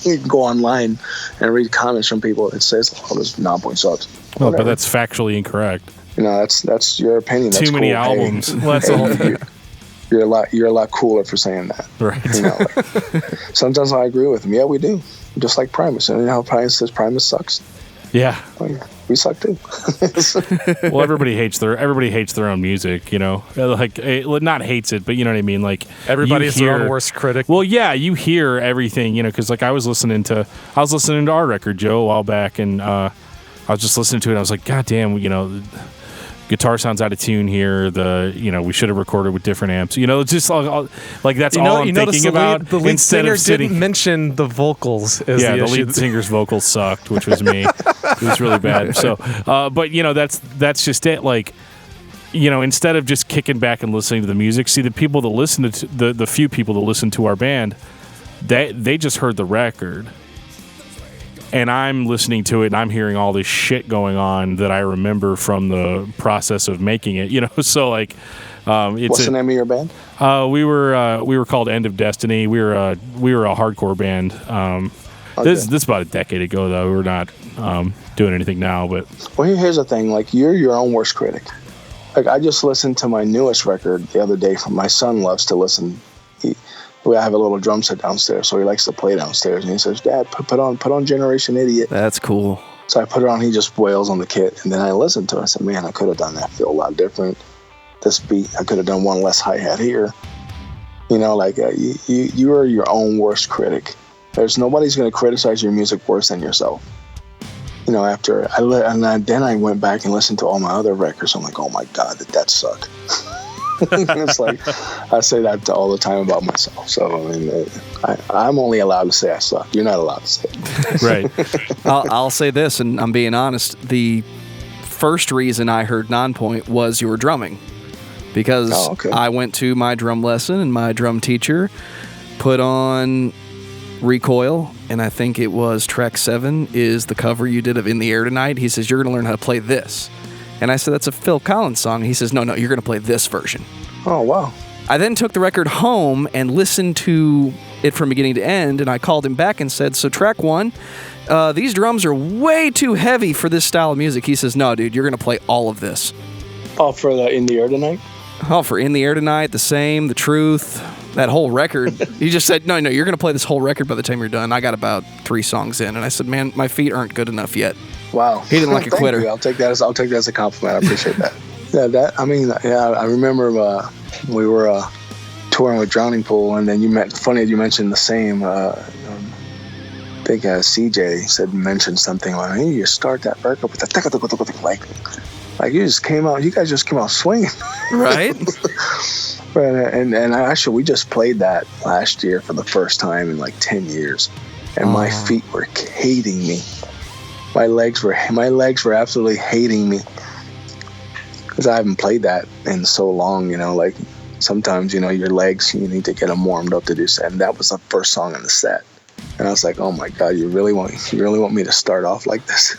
You can go online and read comments from people that says, "Oh, this Nonpoint sucks." Well, but that's factually incorrect. You know, that's your opinion. That's too many cool. albums. Hey, well, that's all. You're a lot cooler for saying that. Right. You know, like, sometimes I agree with him. Yeah, we do. Just like Primus. And you know how Primus says Primus sucks? Yeah. Well, we suck too. Well, everybody hates their own music, you know. Like not hates it, but you know what I mean. Like everybody is their own worst critic. Well, yeah, you hear everything, you know, because like I was listening to our record, Joe, a while back, and I was just listening to it. And I was like, God damn, you know, guitar sounds out of tune here. We should have recorded with different amps. You know, it's just like that's all I'm thinking about. The lead singer didn't mention the vocals. The lead singer's vocals sucked, which was me. It was really bad. So, but you know, that's just it. Like, you know, instead of just kicking back and listening to the music, see the people that listen to the few people that listen to our band, they just heard the record. And I'm listening to it, and I'm hearing all this shit going on that I remember from the process of making it. You know, so like, what's the name of your band? We were called End of Destiny. We were a hardcore band. This is about a decade ago, though. We're not doing anything now. But well, here's the thing: like, you're your own worst critic. Like, I just listened to my newest record the other day. My son loves to listen. I have a little drum set downstairs, so he likes to play downstairs. And he says, "Dad, put on Generation Idiot." That's cool. So I put it on. He just wails on the kit, and then I listened to it. I said, "Man, I could have done that. Feel a lot different. This beat, I could have done one less hi-hat here." You know, like you are your own worst critic. There's nobody's going to criticize your music worse than yourself. You know, then I went back and listened to all my other records. I'm like, oh my God, that sucked. It's like, I say that all the time about myself. So, I mean, I'm only allowed to say I suck. You're not allowed to say it. Right. I'll say this, and I'm being honest. The first reason I heard Nonpoint was your drumming. Because I went to my drum lesson, and my drum teacher put on Recoil, and I think it was track 7 is the cover you did of In the Air Tonight. He says, you're going to learn how to play this. And I said, that's a Phil Collins song. He says, no, you're going to play this version. Oh, wow. I then took the record home and listened to it from beginning to end, and I called him back and said, so track 1, these drums are way too heavy for this style of music. He says, no, dude, you're going to play all of this. Oh, for the In the Air Tonight? Oh, for In the Air Tonight, The Same, The Truth, that whole record. He just said, no, you're going to play this whole record by the time you're done. I got about 3 songs in, and I said, man, my feet aren't good enough yet. Wow. He didn't like a quitter. You. I'll take that as a compliment. I appreciate that. I remember we were touring with Drowning Pool, and then you mentioned The Same. I think CJ mentioned something like, hey, you start that record with the like you guys just came out swinging. Right? and actually we just played that last year for the first time in like 10 years, and my feet were hating me. My legs were absolutely hating me because I haven't played that in so long. Like sometimes your legs, you need to get them warmed up to do so. And that was the first song in the set, and I was like, oh my god, you really want me to start off like this?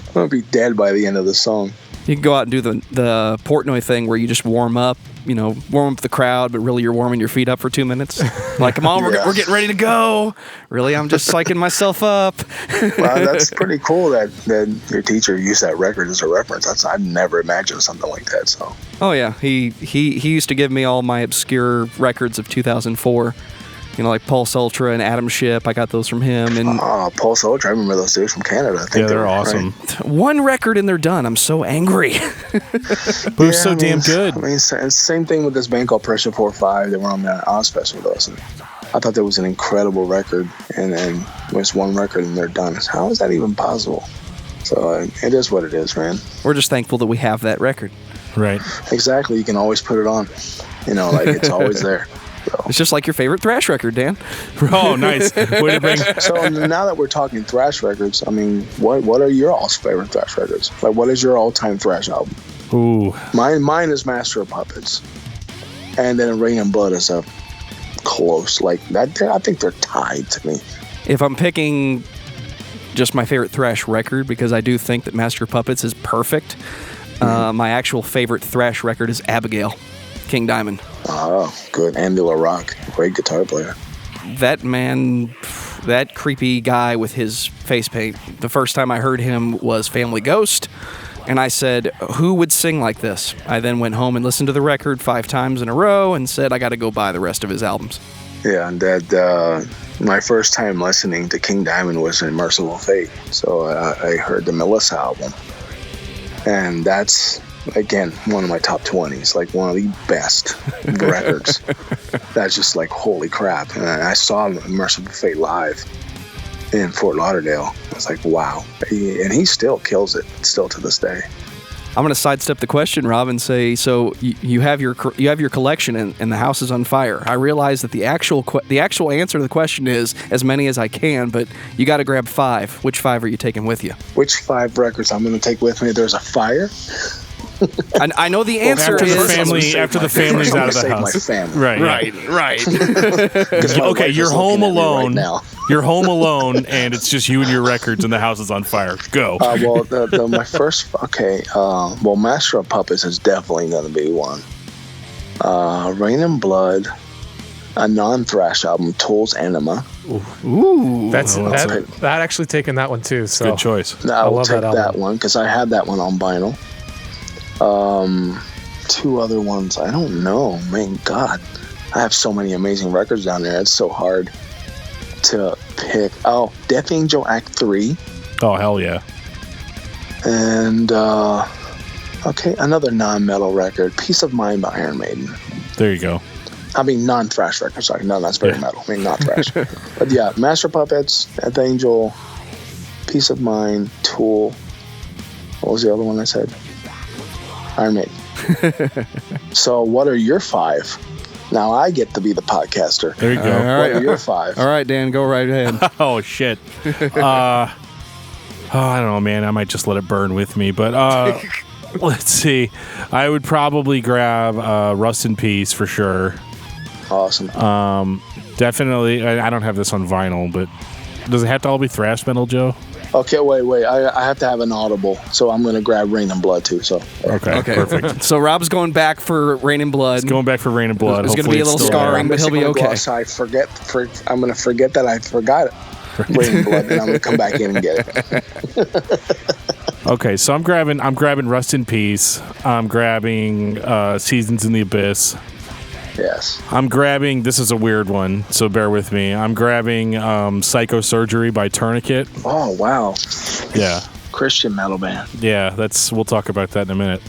I'm gonna be dead by the end of the song. You can go out and do the Portnoy thing where you just warm up the crowd, but really you're warming your feet up for 2 minutes. Like, come on, we're getting ready to go. Really, I'm just psyching myself up. Well, that's pretty cool that your teacher used that record as a reference. I'd never imagined something like that. So. Oh yeah, he used to give me all my obscure records of 2004. Like Pulse Ultra and Atom Ship. I got those from him. And Pulse Ultra. I remember those dudes from Canada. I think they're awesome. Right. One record and they're done. I'm so angry. But it was so damn good. I mean, same thing with this band called Pressure 4-5. They were on the Ozfest with us. And I thought that was an incredible record. And it was one record and they're done. How is that even possible? So it is what it is, man. We're just thankful that we have that record. Right. Exactly. You can always put it on. It's always there. So. It's just like your favorite thrash record, Dan. Oh, nice. Way to bring. So now that we're talking thrash records, I mean, what are your all's favorite thrash records? Like, what is your all-time thrash album? Ooh. Mine is Master of Puppets, and then Rain and Blood is a close. Like that, I think they're tied to me. If I'm picking just my favorite thrash record, because I do think that Master of Puppets is perfect, my actual favorite thrash record is Abigail, King Diamond. Oh, good. Ambula Rock. Great guitar player. That man, that creepy guy with his face paint, the first time I heard him was Family Ghost, and I said, who would sing like this? I then went home and listened to the record 5 times in a row and said, I got to go buy the rest of his albums. Yeah, and that my first time listening to King Diamond was in Merciful Fate, so I heard the Melissa album, and that's... again, one of my top 20s, like one of the best records. That's just like, holy crap. And I saw Merciful Fate live in Fort Lauderdale. I was like, wow. And he still kills it, still to this day. I'm going to sidestep the question, Rob, and say, so you have your collection and the house is on fire. I realize that the actual answer to the question is as many as I can, but you got to grab 5. Which 5 are you taking with you? Which 5 records I'm going to take with me? There's a fire. I know the answer after is after the family's out of the house. My family. Right. Okay, you're home alone. Right now. You're home alone, and it's just you and your records, and the house is on fire. Go. Well, my first. Okay. Well, Master of Puppets is definitely going to be one. Rain and Blood, a non-thrash album, Tool's Anima. Ooh. That actually taken that one too. So good choice. I will take that one because I had that one on vinyl. 2 other ones, I don't know. Man, God, I have so many amazing records down there. It's so hard to pick. Oh, Death Angel Act 3. Oh, hell yeah. And okay, another non-metal record, Peace of Mind by Iron Maiden. There you go. I mean, non-thrash record. Sorry, no, that's very metal. I mean, not thrash. But yeah, Master Puppets, Death Angel, Peace of Mind, Tool. What was the other one I said? Iron Maiden. So what are your 5? Now I get to be the podcaster. There you go. What are your 5? All right, Dan, go right ahead. Oh, shit. I don't know, man. I might just let it burn with me. But let's see. I would probably grab Rust in Peace for sure. Awesome. Definitely. I don't have this on vinyl, but does it have to all be thrash metal, Joe? Okay, wait. I have to have an audible, so I'm going to grab Rain and Blood too. So Okay, perfect. So Rob's going back for Rain and Blood. He's going back for Rain and Blood. There's going to be a little still scarring, but he'll be okay. I'm going to forget that I forgot it. Rain and Blood, and I'm going to come back in and get it. Okay, so I'm grabbing Rust in Peace. I'm grabbing Seasons in the Abyss. Yes. I'm grabbing, this is a weird one, so bear with me. I'm grabbing Psychosurgery by Tourniquet. Oh, wow. Yeah. Christian metal band. Yeah, we'll talk about that in a minute.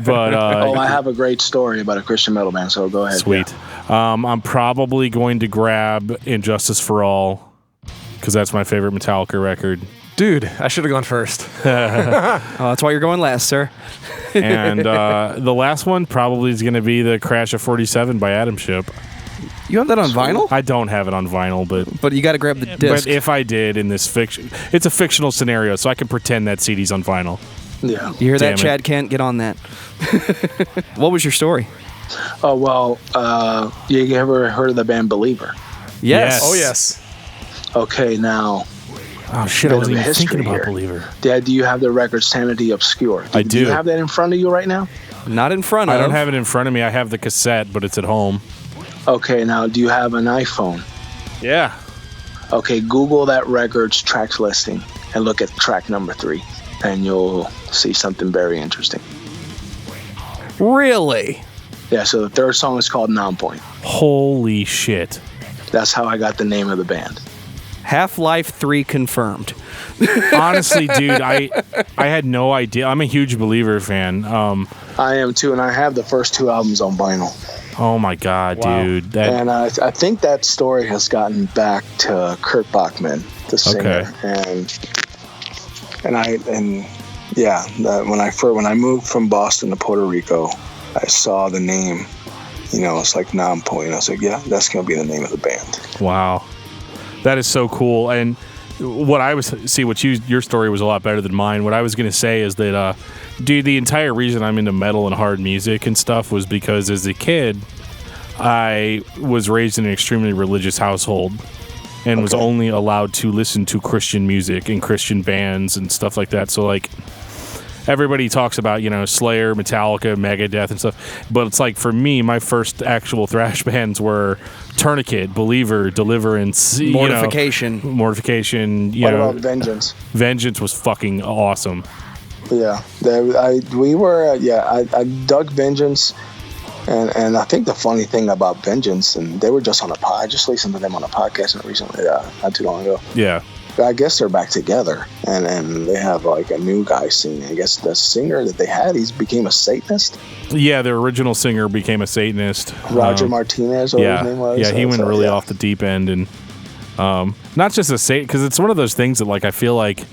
But I have a great story about a Christian metal band, so go ahead. Sweet. Yeah. I'm probably going to grab Injustice for All, because that's my favorite Metallica record. Dude, I should have gone first. That's why you're going last, sir. And the last one probably is going to be the Crash of 47 by Adam Ship. You have that on vinyl? I don't have it on vinyl, but you got to grab the disc. But if I did in this fiction, it's a fictional scenario, so I can pretend that CD's on vinyl. Yeah. You hear that, Chad Kent? Get on that. What was your story? Oh, well, you ever heard of the band Believer? Yes. Oh, yes. Okay, now... Oh, shit, I wasn't even thinking about Believer. Dad, do you have the record Sanity Obscure? I do. Do you have that in front of you right now? Not in front of. I don't have it in front of me. I have the cassette, but it's at home. Okay, now, do you have an iPhone? Yeah. Okay, Google that record's tracks listing and look at track number 3, and you'll see something very interesting. Really? Yeah, so the third song is called Nonpoint. Holy shit. That's how I got the name of the band. Half-Life 3 confirmed. Honestly, dude, I had no idea. I'm a huge Believer fan. I am too, and I have the first 2 albums on vinyl. Oh my god, dude! And I think that story has gotten back to Kurt Bachman, the singer, when I moved from Boston to Puerto Rico, I saw the name. It's like Nonpoint. I was like, yeah, that's gonna be the name of the band. Wow. That is so cool. And your story was a lot better than mine. What I was going to say is that, dude, the entire reason I'm into metal and hard music and stuff was because as a kid, I was raised in an extremely religious household and was only allowed to listen to Christian music and Christian bands and stuff like that. So, like, everybody talks about, Slayer, Metallica, Megadeth and stuff. But it's like, for me, my first actual thrash bands were Tourniquet, Believer, Deliverance, Mortification. Mortification. What about Vengeance? Vengeance was fucking awesome. Yeah. I dug Vengeance. And I think the funny thing about Vengeance, and they were just on a pod. I just listened to them on a podcast recently, not too long ago. Yeah. I guess they're back together, and they have like a new guy singing. I guess the singer that they had, he's became a Satanist. Yeah, their original singer became a Satanist. Roger Martinez, or his name was. Yeah, he went really off the deep end, and not just a Satan, because it's one of those things that, like, I feel like,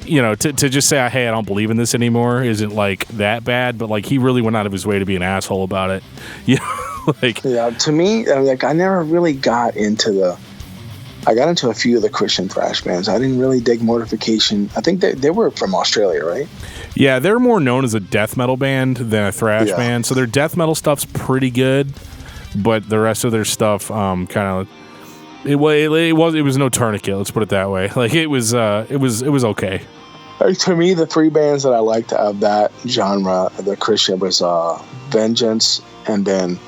to just say, hey, I don't believe in this anymore isn't like that bad, but like he really went out of his way to be an asshole about it. To me, I never really got into I got into a few of the Christian thrash bands. I didn't really dig Mortification. I think they were from Australia, right? Yeah, they're more known as a death metal band than a thrash band. So their death metal stuff's pretty good, but the rest of their stuff kind of it was no Tourniquet. Let's put it that way. Like it was okay. To me, the 3 bands that I liked of that genre, the Christian, was Vengeance, and then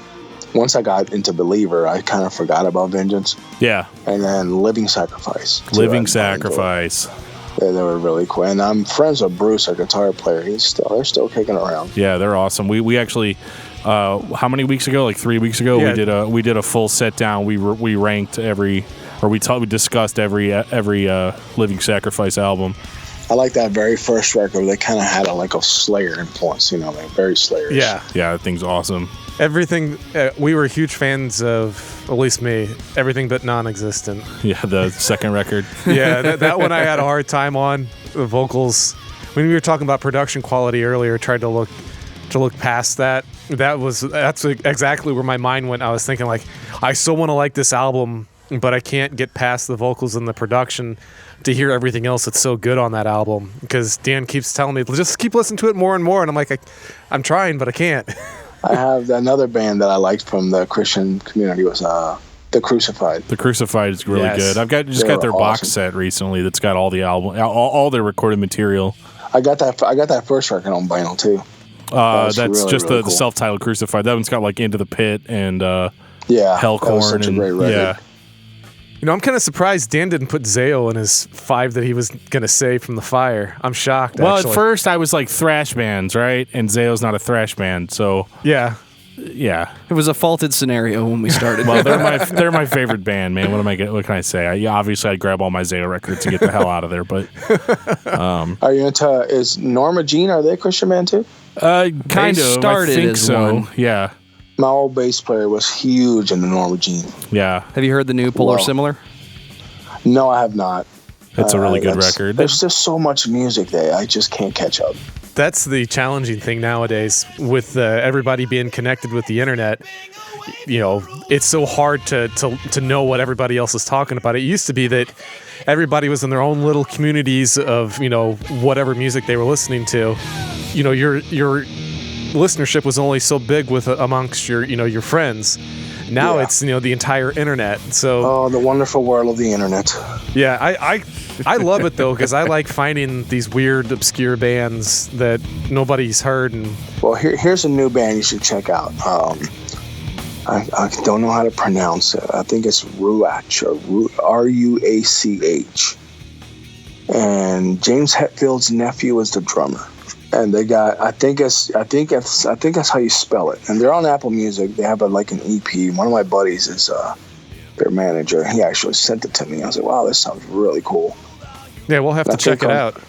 once I got into Believer, I kind of forgot about Vengeance. Yeah. And then Living Sacrifice. Living Sacrifice. They were really cool. And I'm friends with Bruce, our guitar player. They're still kicking around. Yeah, they're awesome. We actually, how many weeks ago? Like 3 weeks ago, we did a full set down. We ranked we discussed every Living Sacrifice album. I like that very first record. They kind of had a Slayer influence, like very Slayer. Yeah, that thing's awesome. Everything, we were huge fans of, at least me, Everything But Non-Existent. Yeah, the second record. Yeah, that one I had a hard time on. The vocals, when we were talking about production quality earlier, tried to look past that. That's exactly where my mind went. I was thinking, like, I so want to like this album, but I can't get past the vocals and the production to hear everything else that's so good on that album. Because Dan keeps telling me, just keep listening to it more and more. And I'm like, I'm trying, but I can't. I have another band that I liked from the Christian community was The Crucified. The Crucified is really good. I've got their box set recently that's got all the album, all their recorded material. I got that first record on vinyl too. That's really, just really the cool. self-titled Crucified. That one's got like Into the Pit and Yeah, Hellcorn. that was such a great record. Yeah. You know, I'm kind of surprised Dan didn't put Zao in his 5 that he was going to say from the fire. I'm shocked, Well, actually. at first I was like thrash bands, right? And Zao's not a thrash band, so Yeah. yeah. It was a faulted scenario when we started. Well, they're my favorite band, man. What can I say? Obviously I'd grab all my Zao records to get the hell out of there, but Are you into? Is Norma Jean? Are they a Christian band too? kind of. started I think as so. one. Yeah. My old bass player was huge into Norma Jean. Yeah. Have you heard the new Polar Wow. Similar? No, I have not. It's a really good record. There's just so much music there. I just can't catch up. That's the challenging thing nowadays with everybody being connected with the internet. You know, it's so hard to know what everybody else is talking about. It used to be that everybody was in their own little communities of, you know, whatever music they were listening to. You know, your listenership was only so big with amongst your friends. Now Yeah. it's, the entire internet. So Oh, the wonderful world of the internet. yeah, I love it though, because I like finding these weird, obscure bands that nobody's heard. And Well, here's a new band you should check out. I don't know how to pronounce it. I think it's Ruach or Ruach. And James Hetfield's nephew is the drummer. And they got, I think that's how you spell it. And they're on Apple Music. They have an EP. One of my buddies is their manager. He actually sent it to me. I was like, wow, this sounds really cool. yeah, we'll have to check it out.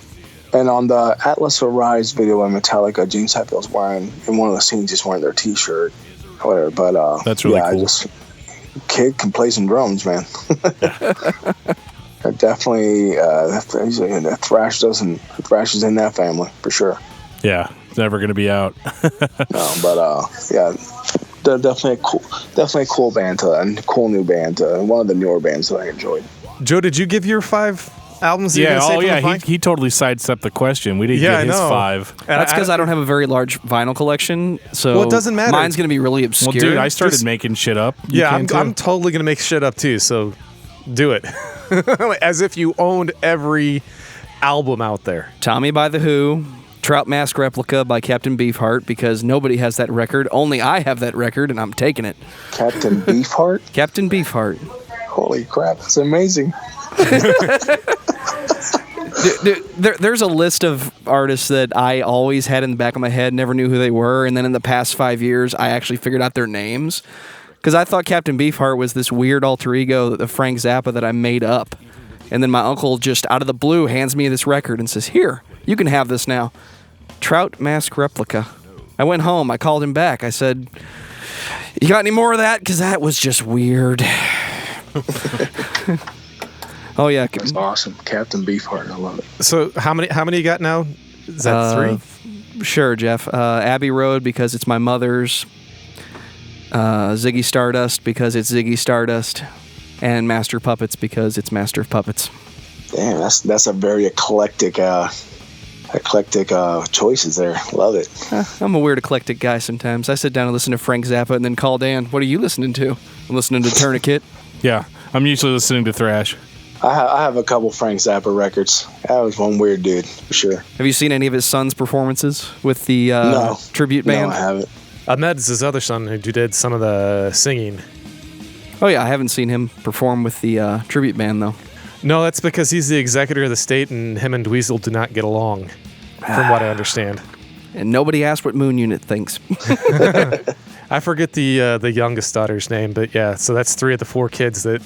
And on the Atlas Arise video by Metallica, James Hetfield's wearing, in one of the scenes, he's wearing their T-shirt, or whatever. But That's really cool. Kid can play some drums, man. Definitely, Thrash is in that family for sure. Yeah. It's never going to be out. No, but yeah, they're definitely a cool band, and cool new band. One of the newer bands that I enjoyed. Joe, did you give your 5 albums? Yeah. He totally sidestepped the question. We didn't get his 5. That's because I don't have a very large vinyl collection, so Well, it doesn't matter. Mine's going to be really obscure. Well, dude, I started making shit up. Yeah, I'm totally gonna make shit up too. So do it, as if you owned every album out there. Tommy by The Who, Trout Mask Replica by Captain Beefheart, because nobody has that record. Only I have that record, and I'm taking it. Captain Beefheart. Captain Beefheart. Holy crap, that's amazing. There's a list of artists that I always had in the back of my head, never knew who they were, and then in the past 5 years, I actually figured out their names. Because I thought Captain Beefheart was this weird alter ego of Frank Zappa that I made up. And then my uncle just out of the blue hands me this record and says, "Here, you can have this now." Trout Mask Replica. I went home. I called him back. I said, "You got any more of that? Because that was just weird." Oh, yeah. That's awesome, Captain Beefheart. I love it. So how many you got now? Is that 3? Sure, Jeff. Abbey Road because it's my mother's. Ziggy Stardust because it's Ziggy Stardust. And Master of Puppets because it's Master of Puppets. Damn, that's a very eclectic choices there. Love it. I'm a weird eclectic guy sometimes. I sit down and listen to Frank Zappa and then call Dan. What are you listening to? I'm listening to Tourniquet. Yeah. I'm usually listening to thrash. I have a couple Frank Zappa records. That was one weird dude, for sure. Have you seen any of his son's performances with the tribute band? No, I haven't. Ahmed's his other son who did some of the singing. Oh, yeah, I haven't seen him perform with the tribute band, though. No, that's because he's the executor of the state, and him and Dweezil do not get along, from what I understand. And nobody asked what Moon Unit thinks. I forget the youngest daughter's name, but yeah, so that's 3 of the 4 kids that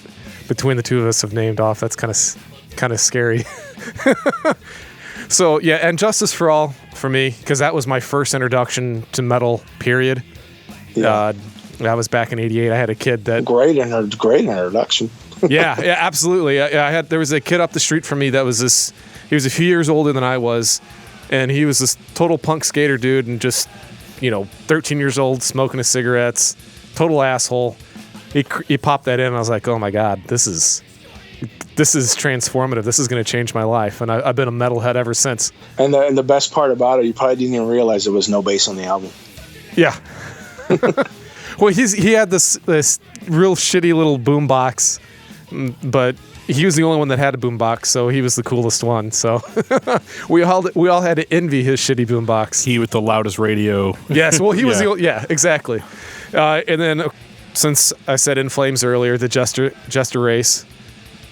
between the 2 of us have named off. That's kind of scary. So yeah, and Justice for All for me, because that was my first introduction to metal. Period. Yeah. That was back in '88. I had a kid that great introduction. yeah, absolutely. There was a kid up the street from me that was he was a few years older than I was, and he was this total punk skater dude, and just 13 years old, smoking his cigarettes, total asshole. He popped that in, and I was like, oh my god, this is transformative. This is going to change my life, and I've been a metalhead ever since. And the best part about it, you probably didn't even realize there was no bass on the album. Yeah. Well, he had this real shitty little boombox, but he was the only one that had a boombox, so he was the coolest one. So we all had to envy his shitty boombox. He with the loudest radio. Yes, well, he was exactly. And then since I said In Flames earlier, the Jester Race.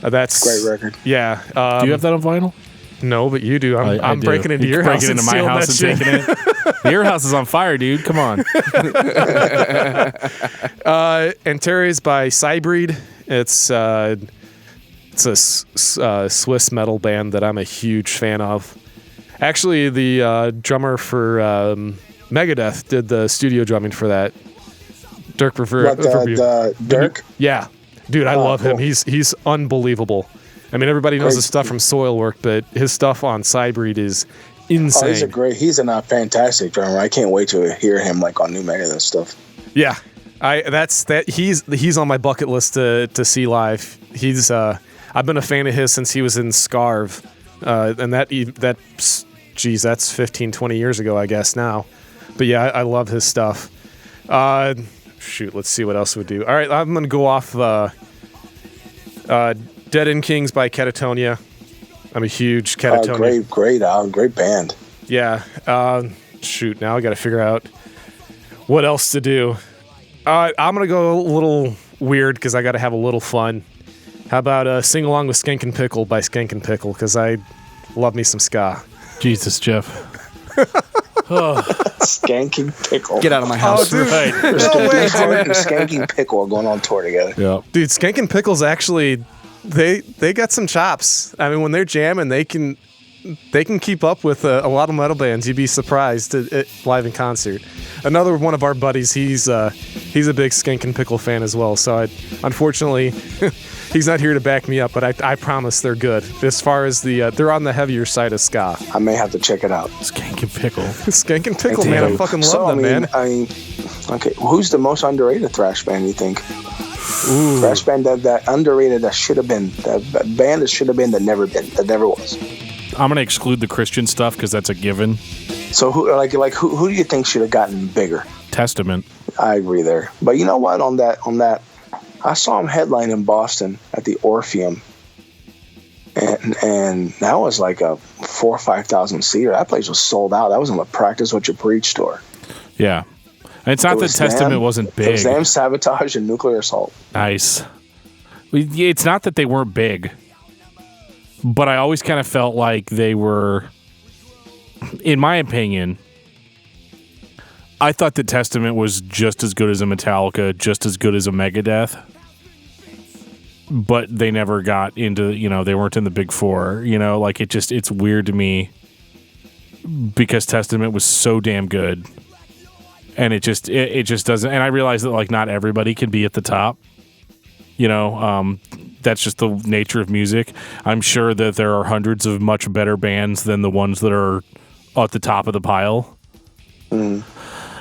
That's great record. Yeah. Do you have that on vinyl? No, but you do. I'm breaking into your house. Breaking into my house and taking it. Your house is on fire, dude. Come on. Antichrist by Cybreed. It's a Swiss metal band that I'm a huge fan of. Actually, the drummer for Megadeth did the studio drumming for that. Dirk Rivera. Dirk? Yeah. Dude, I love him. Cool. He's unbelievable. I mean, everybody knows his stuff from Soilwork, but his stuff on Cybreed is insane. He's a fantastic drummer. I can't wait to hear him like on new Megadeth stuff. Yeah. He's on my bucket list to see live. He's I've been a fan of his since he was in Scarve. And that's 15, 20 years ago, I guess now. But yeah, I love his stuff. Let's see what else we do. All right, I'm going to go off Dead End Kings by Catatonia. I'm a huge Catatonia. Great band. Yeah. Now I got to figure out what else to do. I'm going to go a little weird because I got to have a little fun. How about Sing Along with Skankin' Pickle by Skankin' Pickle, because I love me some ska. Jesus, Jeff. Skanking Pickle. Get out of my house. Oh, dude. Right. Skanking Pickle are going on tour together. Yeah. Dude, Skankin' Pickle's actually, they got some chops. I mean, when they're jamming, they can keep up with a lot of metal bands. You'd be surprised live in concert. Another one of our buddies, he's a big Skankin' Pickle fan as well. So unfortunately, he's not here to back me up, but I promise they're good. As far as they're on the heavier side of ska. I may have to check it out. Skankin' Pickle. Skankin' Pickle, man, I fucking love them, man. Okay, who's the most underrated thrash band you think? Ooh. Thrash band that underrated that should have been, that band that should have been that never was. I'm going to exclude the Christian stuff because that's a given. So who do you think should have gotten bigger? Testament. I agree there. But you know what? On that, I saw him headline in Boston at the Orpheum, and that was like a 4,000 or 5,000 seater. That place was sold out. That was on the Practice What You Preach tour. Yeah, and it's not that Testament wasn't big. It was them, Sabotage, and Nuclear Assault. Nice. It's not that they weren't big, but I always kind of felt like they were, in my opinion, I thought that Testament was just as good as a Metallica, just as good as a Megadeth, but they never got into, they weren't in the big four, like it's weird to me because Testament was so damn good, and it just doesn't, and I realize that like not everybody can be at the top, that's just the nature of music. I'm sure that there are hundreds of much better bands than the ones that are at the top of the pile. Mm.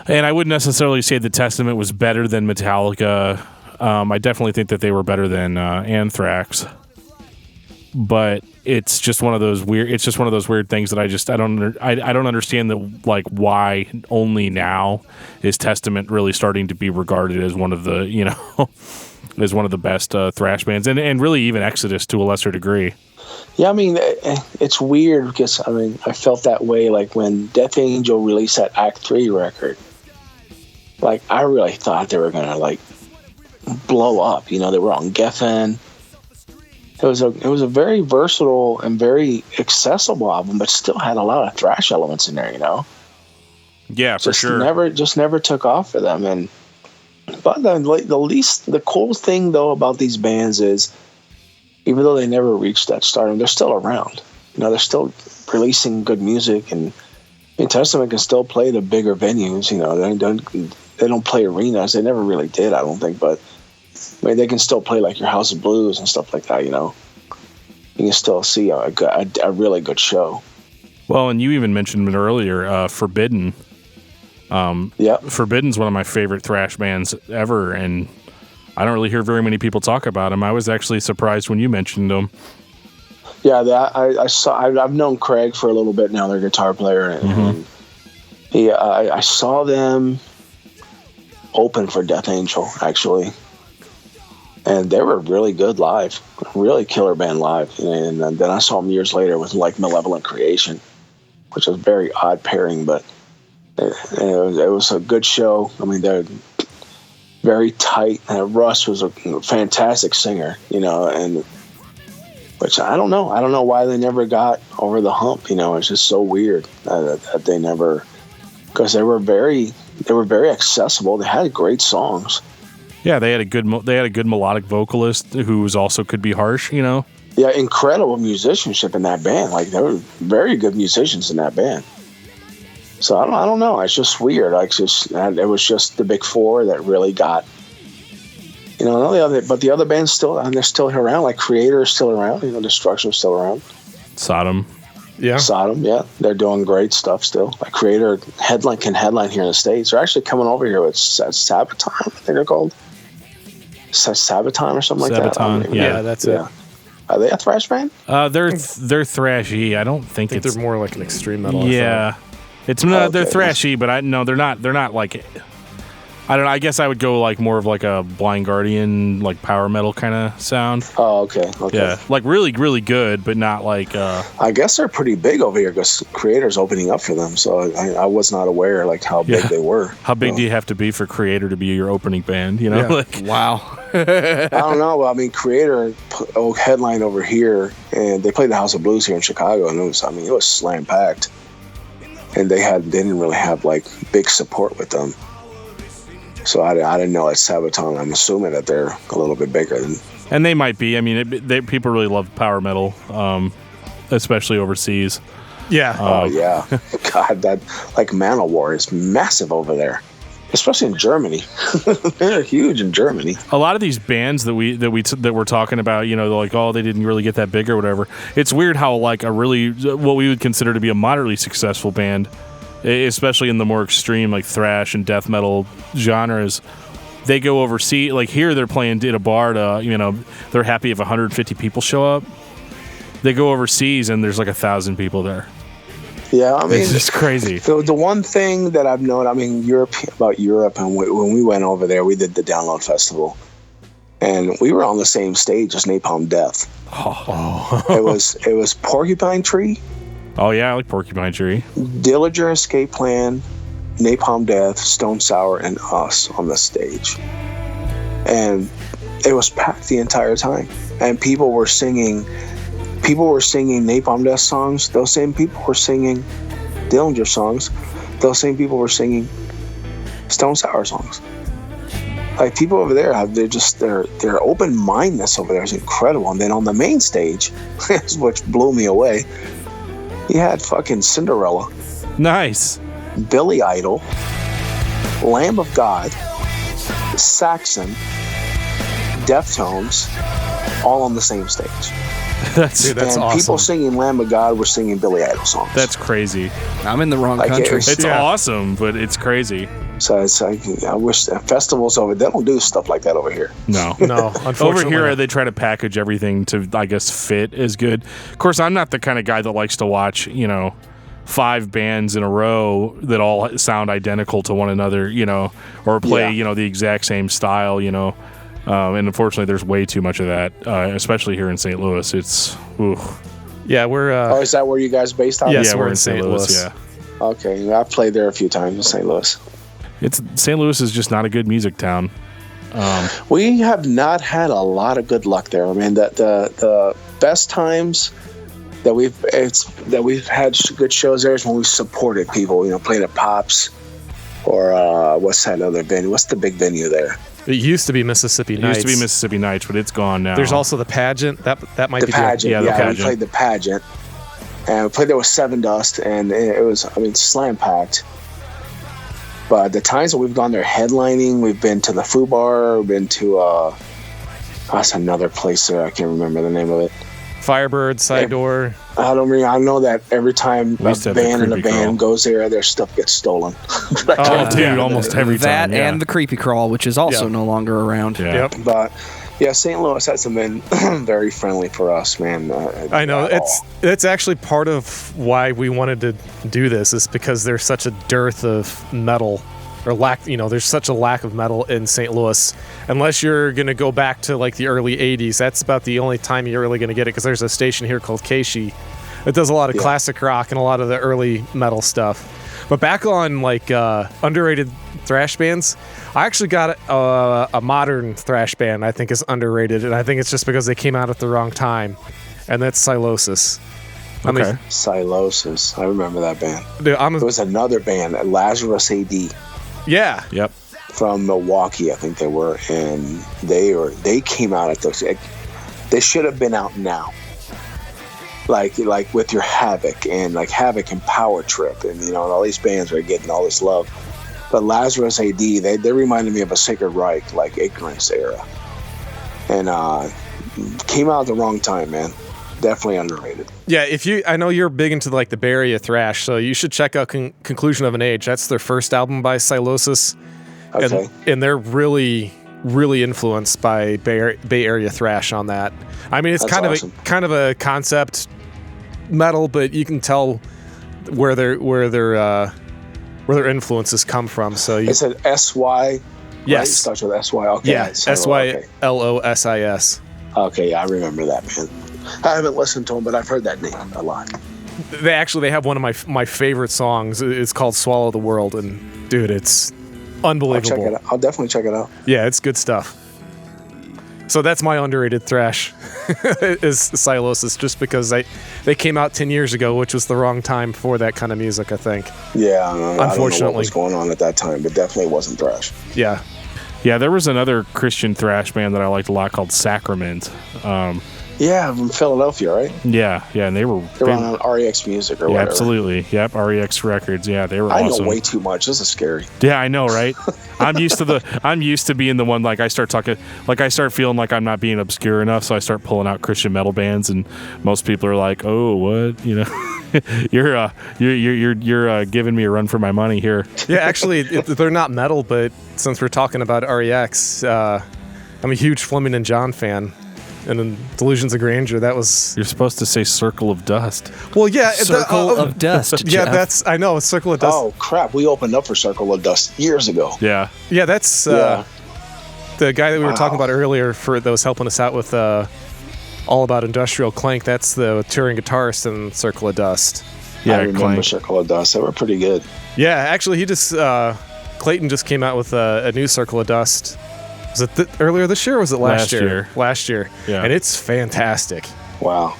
And I wouldn't necessarily say the Testament was better than Metallica. I definitely think that they were better than Anthrax. But it's just one of those weird. It's just one of those weird things that I don't understand that, like, why only now is Testament really starting to be regarded as one of the as one of the best thrash bands, and really even Exodus to a lesser degree. Yeah, I mean, it's weird because I felt that way like when Death Angel released that Act 3 record. Like, I really thought they were gonna like blow up. They were on Geffen. It was a very versatile and very accessible album, but still had a lot of thrash elements in there. Yeah, for sure. Never took off for them. But the cool thing though about these bands is, even though they never reached that stardom, they're still around. They're still releasing good music, and Testament can still play the bigger venues. They don't play arenas. They never really did, I don't think. But they can still play like your House of Blues and stuff like that. You can still see a really good show. Well, and you even mentioned it earlier, Forbidden. Yeah, Forbidden's one of my favorite thrash bands ever, and I don't really hear very many people talk about them. I was actually surprised when you mentioned them. Yeah, I've known Craig for a little bit now, their guitar player, and I saw them opened for Death Angel, actually. And they were really good live, really killer band live. And then I saw them years later with like Malevolent Creation, which was a very odd pairing, but it was a good show. I mean, they're very tight. And Russ was a fantastic singer, and which I don't know. I don't know why they never got over the hump. It's just so weird that they never, because they were very accessible. They had great songs. Yeah, they had a good melodic vocalist who also could be harsh. Yeah, incredible musicianship in that band. Like, they were very good musicians in that band. So I don't know. It's just weird. Like, it was just the big four that really got. But the other bands still, and they're still around. Like Creator is still around. Destruction is still around. Sodom, yeah, they're doing great stuff still. Like Creator can headline here in the States. They're actually coming over here with Sabaton, I think they're called. Sabaton or something like that. Sabaton, yeah, that's it. Are they a thrash band? They're thrashy. I don't think they're more like an extreme metal. Yeah, they're thrashy, but they're not. They're not like. I don't know. I guess I would go like more of like a Blind Guardian, like power metal kind of sound. Oh, okay. Yeah, like really, really good, but not like. I guess they're pretty big over here because Creator's opening up for them. So I was not aware like how big they were. How big do you have to be for Creator to be your opening band? Like, wow. I don't know. Well, I mean, Creator headline over here, and they played the House of Blues here in Chicago, and it was slam packed, and they didn't really have like big support with them. So I didn't know at Sabaton. I'm assuming that they're a little bit bigger than. And they might be. I mean, people really love power metal, especially overseas. Yeah. Oh yeah. God, that like Manowar is massive over there, especially in Germany. They're huge in Germany. A lot of these bands that we're talking about, they're like, oh, they didn't really get that big or whatever. It's weird how like what we would consider to be a moderately successful band, especially in the more extreme like thrash and death metal genres, they go overseas. Like here, they're playing in a bar to, they're happy if 150 people show up. They go overseas and there's like 1,000 people there. Yeah, I mean, it's just crazy. The one thing that I've known, Europe, and when we went over there, we did the Download Festival, and we were on the same stage as Napalm Death. Oh. It was Porcupine Tree. Oh yeah, I like Porcupine Tree. Dillinger Escape Plan, Napalm Death, Stone Sour, and us on the stage. And it was packed the entire time. And people were singing Napalm Death songs. Those same people were singing Dillinger songs. Those same people were singing Stone Sour songs. Like, people over there their open-mindedness over there is incredible. And then on the main stage, which blew me away, you had fucking Cinderella. Nice. Billy Idol, Lamb of God, Saxon, Deftones, all on the same stage. That's awesome. People singing Lamb of God were singing Billy Idol songs. That's crazy. I'm in the wrong country. It's awesome, but it's crazy. So it's like, I wish festivals over, they don't do stuff like that over here. No. Unfortunately. Over here, they try to package everything to, I guess, fit as good. Of course, I'm not the kind of guy that likes to watch, 5 bands in a row that all sound identical to one another, or play, the exact same style, and unfortunately, there's way too much of that, especially here in St. Louis. It's, yeah, we're. Is that where you guys based out? Yes, we're in St. Louis. Yeah. Okay, I've played there a few times in St. Louis. St. Louis is just not a good music town. We have not had a lot of good luck there. I mean, the best times that we've had good shows there is when we supported people. Played at Pops, or what's that other venue? What's the big venue there? It used to be Mississippi Nights. It used to be Mississippi Nights, but it's gone now. There's also the Pageant. That might the be Pageant. Yeah, the Pageant. We played the Pageant, and we played there with Seven Dust, and it was, slam packed. But the times that we've gone there headlining, we've been to the Foo Bar, we've been to that's another place there. I can't remember the name of it. Firebird, Side Door. I know that every time a band goes there, their stuff gets stolen. Almost every time. That and the Creepy Crawl, which is also no longer around. Yeah. Yep. But yeah, St. Louis hasn't been very friendly for us, man. I know it's actually part of why we wanted to do this, is because there's such a dearth of metal or lack. There's such a lack of metal in St. Louis. Unless you're gonna go back to like the early '80s, that's about the only time you're really gonna get it. Because there's a station here called Keishi that does a lot of classic rock and a lot of the early metal stuff. But back on like underrated thrash bands, I actually got a modern thrash band I think is underrated, and I think it's just because they came out at the wrong time, and that's Sylosis. Okay. Sylosis. I remember that band. Dude, There was another band, Lazarus AD. Yeah. Yep. From Milwaukee, I think they were, and they came out at those. They should have been out now. Like with your Havoc and Power Trip and all these bands are getting all this love, but Lazarus AD they reminded me of a Sacred Reich like Ignorance era, and came out at the wrong time, man. Definitely underrated. Yeah, I know you're big into like the Bay Area thrash, so you should check out Conclusion of an Age. That's their first album by Sylosis, Okay. and they're really influenced by Bay Area thrash on that. I mean, it's That's awesome. kind of a concept metal, but you can tell where their influences come from. So It said SY. yes, Right? It starts with SY. Okay. yeah, SYLOSIS. Okay, yeah, I remember that, man. I haven't listened to him, but I've heard that name a lot. They have one of my favorite songs. It's called "Swallow the World," and dude, it's unbelievable. I'll definitely check it out. Yeah, it's good stuff. So that's my underrated thrash is Sylosis, just because they came out 10 years ago, which was the wrong time for that kind of music, I think. Yeah, I don't know Unfortunately. what was going on at that time, but definitely wasn't thrash. Yeah. Yeah, there was another Christian thrash band that I liked a lot called Sacrament. Yeah, from Philadelphia, right? Yeah, and they were They were on REX Music or yeah, whatever. absolutely. Yep, REX Records. Yeah, they were I awesome. know way too much. This is scary. Yeah, I know, right? I'm used to being the one, like I start feeling like I'm not being obscure enough, so I start pulling out Christian metal bands, and most people are like, "Oh, what?" You're giving me a run for my money here. Yeah, actually, they're not metal, but since we're talking about REX, I'm a huge Fleming and John fan. And then Delusions of Grandeur, that was... You're supposed to say Circle of Dust. Well, yeah. Circle of Dust, Yeah, Jeff. I know, it's Circle of Dust. Oh, crap. We opened up for Circle of Dust years ago. Yeah. Yeah, that's the guy that we were talking about earlier that was helping us out with All About Industrial Clank. That's the touring guitarist in Circle of Dust. Yeah, I remember Clank. Circle of Dust. They were pretty good. Yeah, actually, he just... Clayton just came out with a new Circle of Dust. Was it earlier this year or was it last year? Last year. Yeah. And it's fantastic. Wow.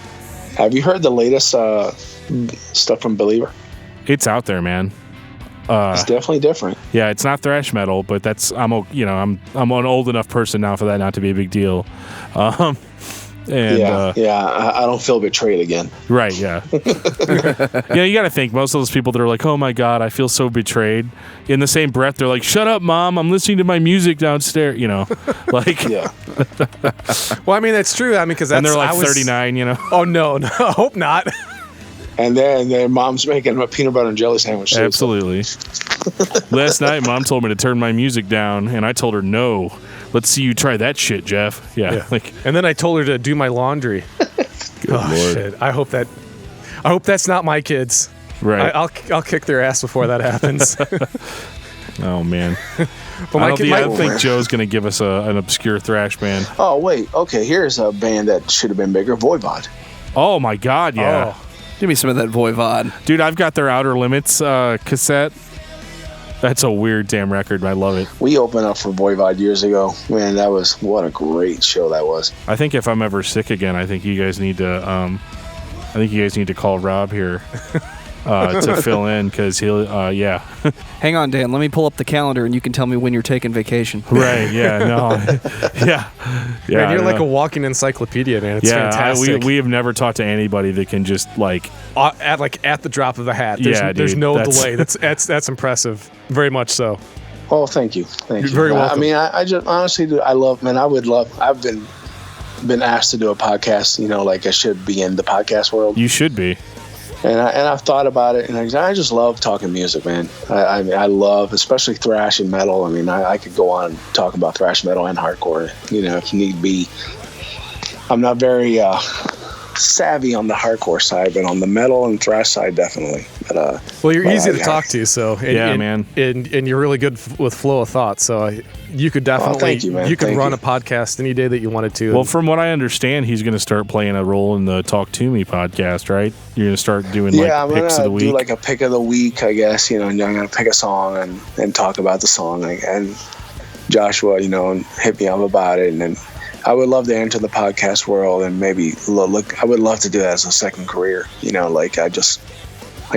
Have you heard the latest stuff from Believer? It's out there, man. It's definitely different. Yeah, it's not thrash metal, but I'm an old enough person now for that not to be a big deal. And I don't feel betrayed again. right, yeah. Yeah, you got to think most of those people that are like, "Oh my God, I feel so betrayed." In the same breath, they're like, "Shut up, Mom! I'm listening to my music downstairs." Like Yeah. Well, I mean, that's true. I mean, because that's... and they're like 39. Oh, no, I hope not. And then their mom's making a peanut butter and jelly sandwich. too. Absolutely. Last night, Mom told me to turn my music down, and I told her no. Let's see you try that shit, Jeff. Yeah. And then I told her to do my laundry. Lord. Shit. I hope that's not my kids. Right. I'll kick their ass before that happens. Oh man. But I don't think Joe's gonna give us an obscure thrash band. Oh, wait. Okay, here's a band that should have been bigger. Voivod. Oh my God, yeah. Give me some of that Voivod. Dude, I've got their Outer Limits cassette. That's a weird damn record. I love it. We opened up for Voivod years ago. Man, what a great show that was. I think if I'm ever sick again, I think you guys need to call Rob here to fill in, because he'll Hang on, Dan. Let me pull up the calendar and you can tell me when you're taking vacation. Right, yeah, no. Yeah. Man, you're like a walking encyclopedia, man. It's fantastic. We have never talked to anybody that can just like at the drop of a hat. There's no delay. That's impressive. Very much so. Oh, thank you. Thank you. You're very welcome. I mean, I just honestly do. I've been asked to do a podcast, like I should be in the podcast world. You should be. And I've thought about it, and I just love talking music, man. I mean, I love, especially thrash and metal. I mean, I could go on and talk about thrash metal and hardcore, if need be. I'm not very savvy on the hardcore side, but on the metal and thrash side, definitely. But, well, you're easy to talk to, so man, and you're really good with flow of thought. So you could definitely thank you, man. You could Thank run you. a podcast any day that you wanted to. Well, from what I understand, he's going to start playing a role in the Talk to Me podcast, right? You're going to start doing I'm picks of the gonna do week. like a pick of the week, I guess. You know, and I'm gonna pick a song and talk about the song, and Joshua, hit me up about it, and then I would love to enter the podcast world and maybe look. I would love to do that as a second career. Like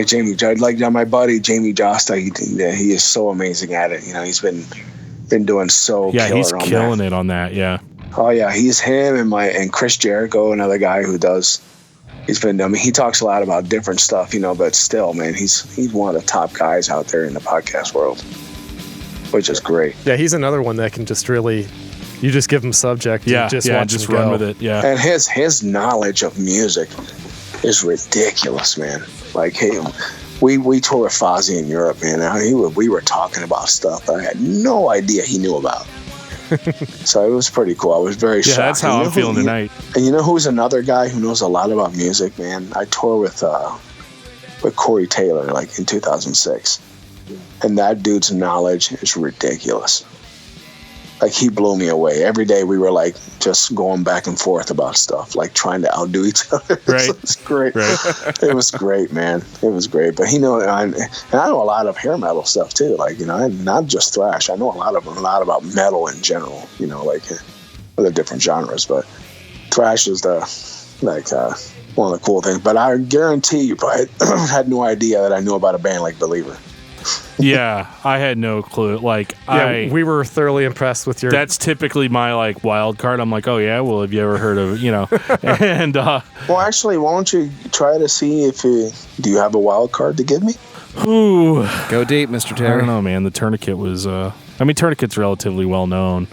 Jamie, like my buddy Jamie Josta. He is so amazing at it. He's been doing so. Yeah, he's on killing that. it on that. Yeah. Oh yeah, he's him and Chris Jericho, another guy who does. He's been. I mean, he talks a lot about different stuff, but still, man, he's one of the top guys out there in the podcast world, which is great. Yeah, he's another one that can just really. You just give him subject. Yeah, and just run go. with it. Yeah, and his knowledge of music is ridiculous, man. Like, hey, we toured with Fozzy in Europe, man. We were talking about stuff that I had no idea he knew about. So it was pretty cool. I was very shocked. Yeah, that's how I'm feeling tonight. And you know who's another guy who knows a lot about music, man? I toured with Corey Taylor, like in 2006, and that dude's knowledge is ridiculous. Like, he blew me away. Every day we were like just going back and forth about stuff, like trying to outdo each other. Right. It was great. Right. It was great, man. It was great. But and I know a lot of hair metal stuff too. Like, not just thrash. I know a lot about metal in general. Like other different genres. But thrash is one of the cool things. But I guarantee you probably had no idea that I knew about a band like Believer. Yeah, I had no clue. We were thoroughly impressed with your. That's typically my wild card. I'm like, oh yeah, well, have you ever heard of and well, actually, why don't you try to see if do you have a wild card to give me? Ooh, go deep, Mr. I Terry. don't know, man. The Tourniquet was. Tourniquet's relatively well known.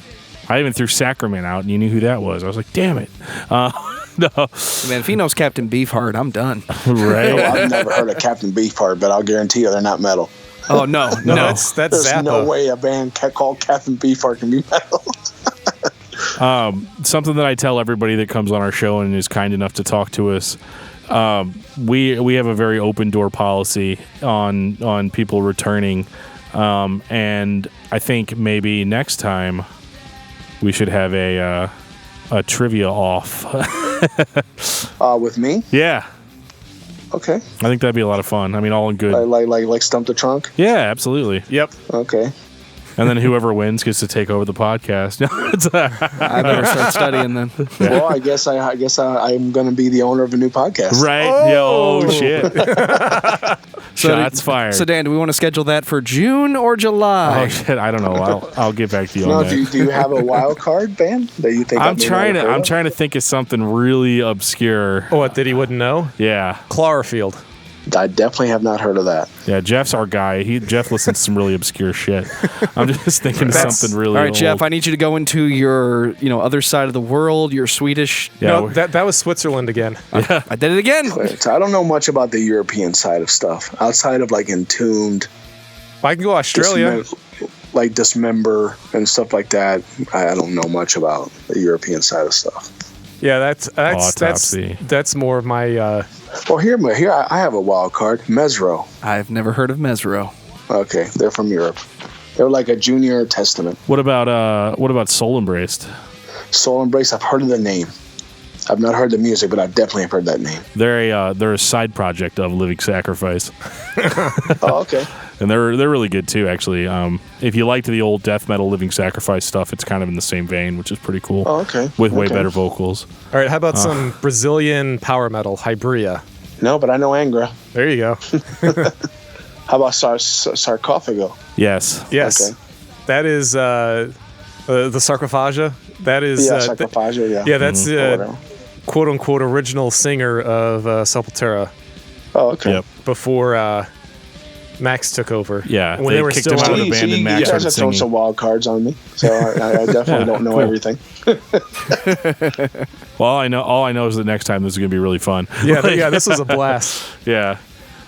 I even threw Sacrament out, and you knew who that was. I was like, damn it. No. Man, if he knows Captain Beefheart, I'm done. Right. Well, I've never heard of Captain Beefheart, but I'll guarantee you they're not metal. Oh no, that's There's Zappa. no way a band called Captain Beefheart can be metal. Something that I tell everybody that comes on our show and is kind enough to talk to us. We have a very open door policy on people returning, and I think maybe next time we should have a trivia off. With me? Yeah. Okay. I think that'd be a lot of fun. All in good. Like Stump the Trunk? Yeah, absolutely. Yep. Okay. And then whoever wins gets to take over the podcast. I better start studying then. Well, I guess I'm going to be the owner of a new podcast. Right? Oh shit. Shots fired. So Dan, do we want to schedule that for June or July? Oh shit, I don't know. I'll get back to you No, on that. do you have a wild card band that you think I'm trying to think of something really obscure. Oh, what, that he wouldn't know? Yeah. Chlorofield. I definitely have not heard of that. Yeah, Jeff's our guy. Jeff listens to some really obscure shit. I'm just thinking of something really All right, old. Jeff, I need you to go into your, other side of the world, your Swedish. Yeah, No, that was Switzerland again. I did it again. So I don't know much about the European side of stuff. Outside of Entombed, I can go Australia. Dismember and stuff like that. I don't know much about the European side of stuff. Yeah, that's Autopsy. that's more of my. Well, here I have a wild card. Mesro. I've never heard of Mesro. Okay, they're from Europe. They're like a junior Testament. What about Soul Embraced? Soul Embrace. I've heard of the name. I've not heard the music, but I definitely have heard that name. They're a side project of Living Sacrifice. Oh, okay. And they're really good too, actually. If you liked the old death metal Living Sacrifice stuff, it's kind of in the same vein, which is pretty cool. Oh, okay. With way better vocals. All right, how about some Brazilian power metal, Hybria? No, but I know Angra. There you go. How about Sarcophago? Yes. Yes. Okay. That is the Sarcophagia. That is Sarcophagia, yeah. yeah, that's Whatever. quote unquote original singer of Sepultura Oh, okay. Yep. before Max took over. Yeah, when they they were kicked still him out of on. the band and Max you guys started are throwing singing. some wild cards on me, so I definitely don't know everything. Well, all I know is that next time this is going to be really fun. Yeah, this was a blast. Yeah.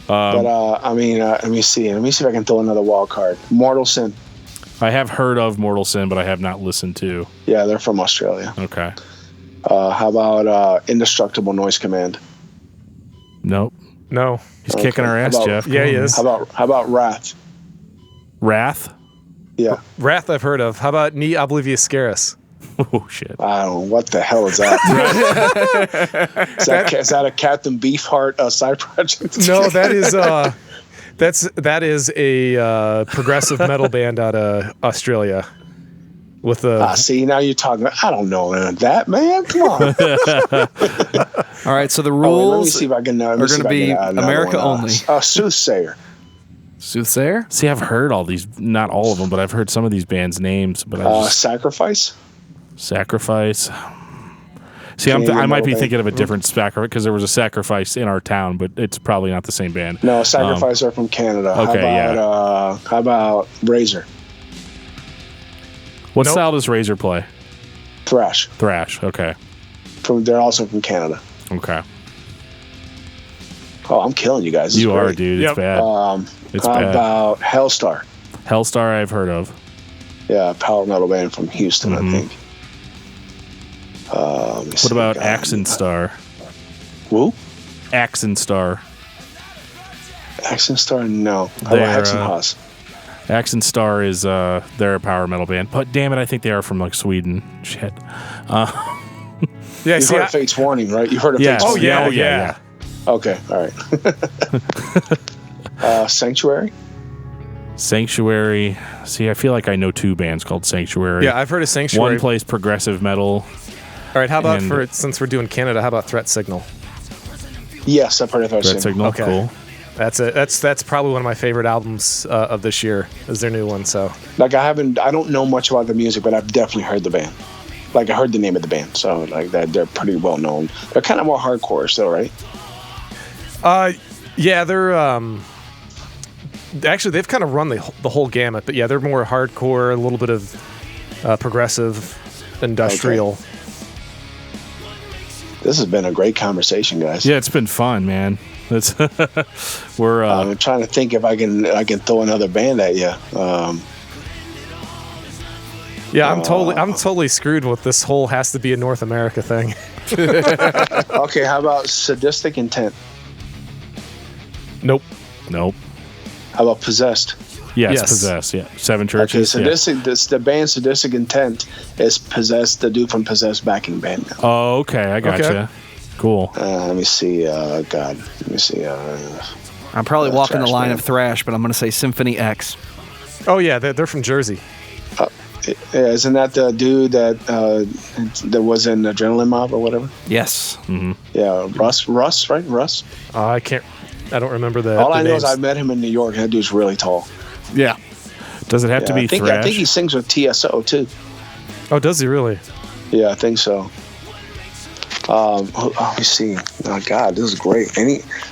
But let me see if I can throw another wild card. Mortal Sin. I have heard of Mortal Sin, but I have not listened to. Yeah, they're from Australia. Okay. How about Indestructible Noise Command? Nope. No. He's kicking our ass, Jeff. Yeah, he is. How about Wrath? Wrath? Yeah. Wrath I've heard of. How about Ni Oblivious Scarus? Oh, shit. I don't know. What the hell is that? is that a Captain Beefheart side project? No, that is a progressive metal band out of Australia. With see, now you're talking. I don't know that, man. Come on. All right, so the Let me rules see if I can. are going to be America only. Soothsayer. Soothsayer? See, I've heard all these, not all of them, but I've heard some of these bands' names. But Sacrifice. Sacrifice. See, I might be thinking of a different sacrifice because there was a Sacrifice in our town, but it's probably not the same band. No, Sacrifice are from Canada. Okay, How about Razor? What style does Razor play? Thrash. Thrash. Okay. They're also from Canada. Okay. Oh, I'm killing you guys. You are, dude. It's bad. It's how bad. about Hellstar? Hellstar, I've heard of. Yeah, power metal band from Houston, I think. What about Axenstar? Who? Axenstar. Axenstar? No. How about Hexenhaus? Axenstar is they're a power metal band, but damn it, I think they are from like Sweden. Shit. You've heard of Fate's Warning, right? You've heard of Fate's Warning. Yeah. Okay, all right. Sanctuary? Sanctuary. See, I feel like I know two bands called Sanctuary. Yeah, I've heard of Sanctuary. One plays progressive metal. All right, how about since we're doing Canada, how about Threat Signal? Yes, I've heard of Threat Signal. Okay. Cool. That's probably one of my favorite albums of this year. Is their new one? So like I don't know much about the music, but I've definitely heard the band. Like I heard the name of the band, so like that they're pretty well known. They're kind of more hardcore still, right? Yeah, they're actually they've kind of run the whole gamut, but yeah, they're more hardcore, a little bit of progressive, industrial. Okay. This has been a great conversation, guys. Yeah, it's been fun, man. I'm trying to think if I can throw another band at you. Yeah, I'm totally screwed with this whole has to be a North America thing. Okay, how about Sadistic Intent? Nope. How about Possessed? Yes. Possessed. Yeah, Seven Churches. Okay, the band Sadistic Intent is Possessed, the dude from Possessed backing band now. Oh, okay, I gotcha. Okay. Cool. Let me see. I'm probably walking the line of Thrash, but I'm going to say Symphony X. Oh yeah, they're from Jersey. Isn't that the dude that was in Adrenaline Mob or whatever? Yes. Mm-hmm. Yeah, Russ, right? Russ. I don't remember the. All I know names. is I met him in New York. That dude's really tall. Yeah. Does it have to be Thrash? I think he sings with TSO too. Oh, does he really? Yeah, I think so. Let me see. Oh God, this is great.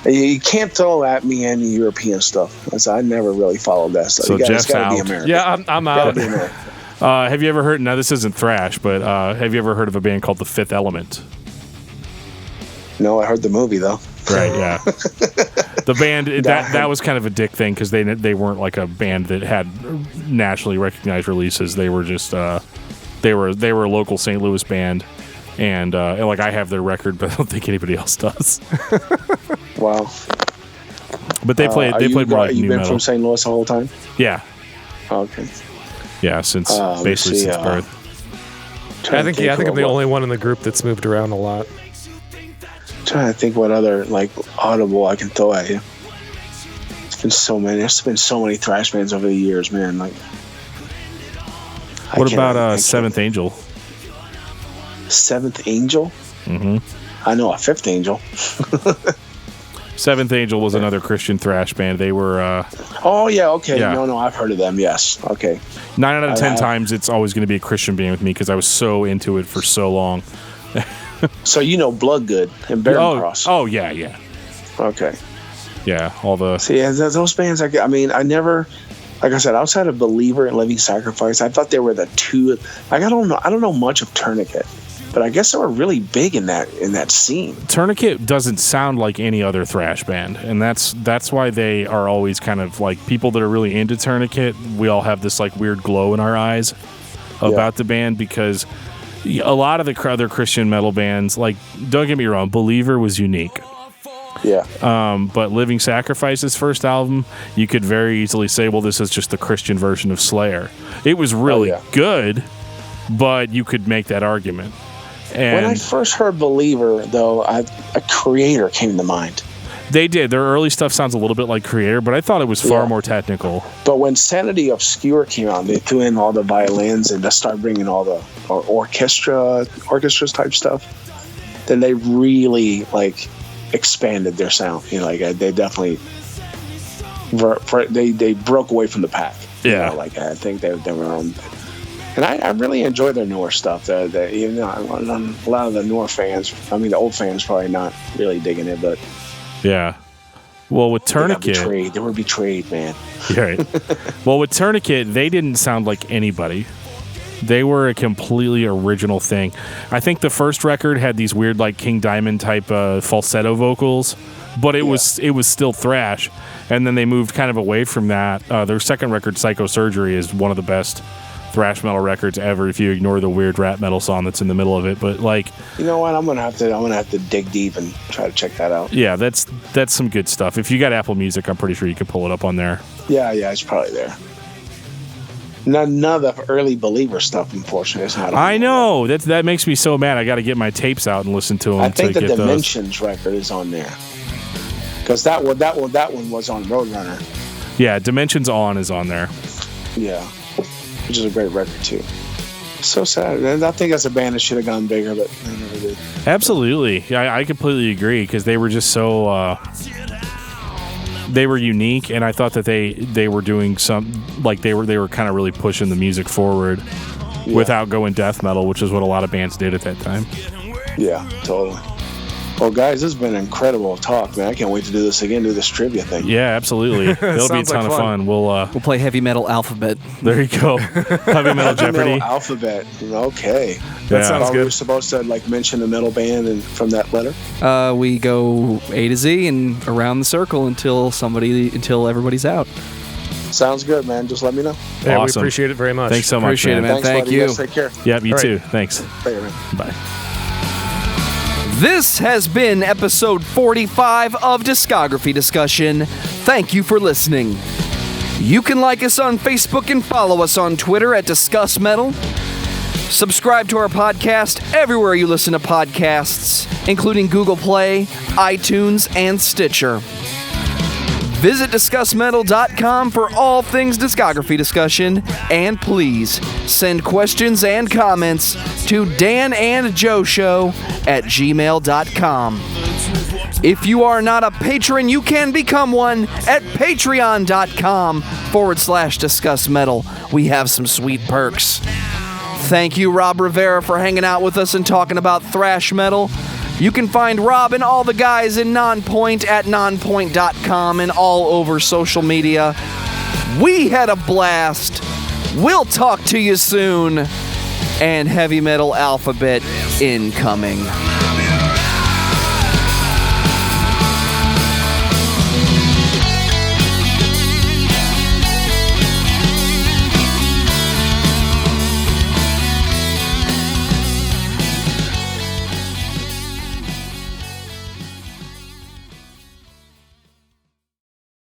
You can't throw at me any European stuff. I never really followed that stuff. So Jeff's out. Be American. Yeah, I'm out. Have you ever heard? Now this isn't Thrash, but have you ever heard of a band called The Fifth Element? No, I heard the movie though. Right. Yeah. The band that was kind of a dick thing because they weren't like a band that had nationally recognized releases. They were just they were a local St. Louis band. And like I have their record, but I don't think anybody else does. Wow! But they played more like new metal. You've been from St. Louis the whole time? Yeah. Okay. Yeah, since since birth. I think I'm the only one in the group that's moved around a lot. Trying to think what other like audible I can throw at you. It's been so many. There's been so many thrash bands over the years, man. Like. What about Seventh Angel? Seventh Angel? Mm-hmm. I know a Fifth Angel. Seventh Angel was another Christian thrash band. They were... oh, yeah, okay. Yeah. No, I've heard of them, yes. Okay. 9 out of 10 times it's always going to be a Christian band with me because I was so into it for so long. So you know Bloodgood and Barren Cross. Oh, yeah. Okay. Yeah, all the... See, those bands, I mean, I never... Like I said, outside of Believer and Living Sacrifice, I thought they were the two... Like, I don't know much of Tourniquet. But I guess they were really big in that scene. Tourniquet doesn't sound like any other thrash band, and that's why they are always kind of like people that are really into Tourniquet. We all have this like weird glow in our eyes about the band because a lot of the other Christian metal bands, like, don't get me wrong, Believer was unique. Yeah. But Living Sacrifice's first album, you could very easily say, well, this is just the Christian version of Slayer. It was really good, but you could make that argument. And when I first heard Believer, though, a Creator came to mind. They did. Their early stuff sounds a little bit like Creator, but I thought it was far more technical. But when Sanity Obscure came out, they threw in all the violins and just started bringing all the orchestras type stuff. Then they really expanded their sound. They definitely they broke away from the pack. Yeah, I think they were on. And I really enjoy their newer stuff. A lot of the newer fans, the old fans probably not really digging it, but yeah. Well, with Tourniquet, they were betrayed, man. Right. Well, with Tourniquet, they didn't sound like anybody. They were a completely original thing. I think the first record had these weird, King Diamond type falsetto vocals, but it was still thrash. And then they moved kind of away from that. Their second record, Psychosurgery, is one of the best thrash metal records ever, if you ignore the weird rap metal song that's in the middle of it. But you know what, I'm gonna have to dig deep and try to check that out. Yeah, that's some good stuff. If you got Apple Music, I'm pretty sure you can pull it up on there. Yeah, it's probably there. None of the early Believer stuff, unfortunately, is not on. I know that makes me so mad. I got to get my tapes out and listen to them. I think the Dimensions record is on there because that one was on Roadrunner. Yeah, Dimensions is on there. Yeah, which is a great record too. So sad. And I think that's a band that should have gone bigger, but they never did. Absolutely, I completely agree because they were just so. They were unique, and I thought that they were doing some they were kind of really pushing the music forward without going death metal, which is what a lot of bands did at that time. Yeah, totally. Well, guys, this has been an incredible talk, man. I can't wait to do this again, do this trivia thing. Yeah, absolutely. It'll be a ton of fun. We'll play Heavy Metal Alphabet. There you go. Heavy Metal Jeopardy. Metal Alphabet. Okay. That sounds good. We're supposed to mention the metal band and from that letter. We go A to Z and around the circle until everybody's out. Sounds good, man. Just let me know. Yeah, awesome. We appreciate it very much. Thanks so much, appreciate man. it, man. Thank you. Guys, take care. Yeah, you too. Thanks. Later, man. Bye. This has been episode 45 of Discography Discussion. Thank you for listening. You can like us on Facebook and follow us on Twitter at Discuss Metal. Subscribe to our podcast everywhere you listen to podcasts, including Google Play, iTunes, and Stitcher. Visit discussmetal.com for all things discography discussion, and please send questions and comments to danandjoeshow@gmail.com. If you are not a patron, you can become one at patreon.com/discussmetal. We have some sweet perks. Thank you, Robb Rivera, for hanging out with us and talking about thrash metal. You can find Rob and all the guys in Nonpoint at nonpoint.com and all over social media. We had a blast. We'll talk to you soon. And Heavy Metal Alphabet incoming.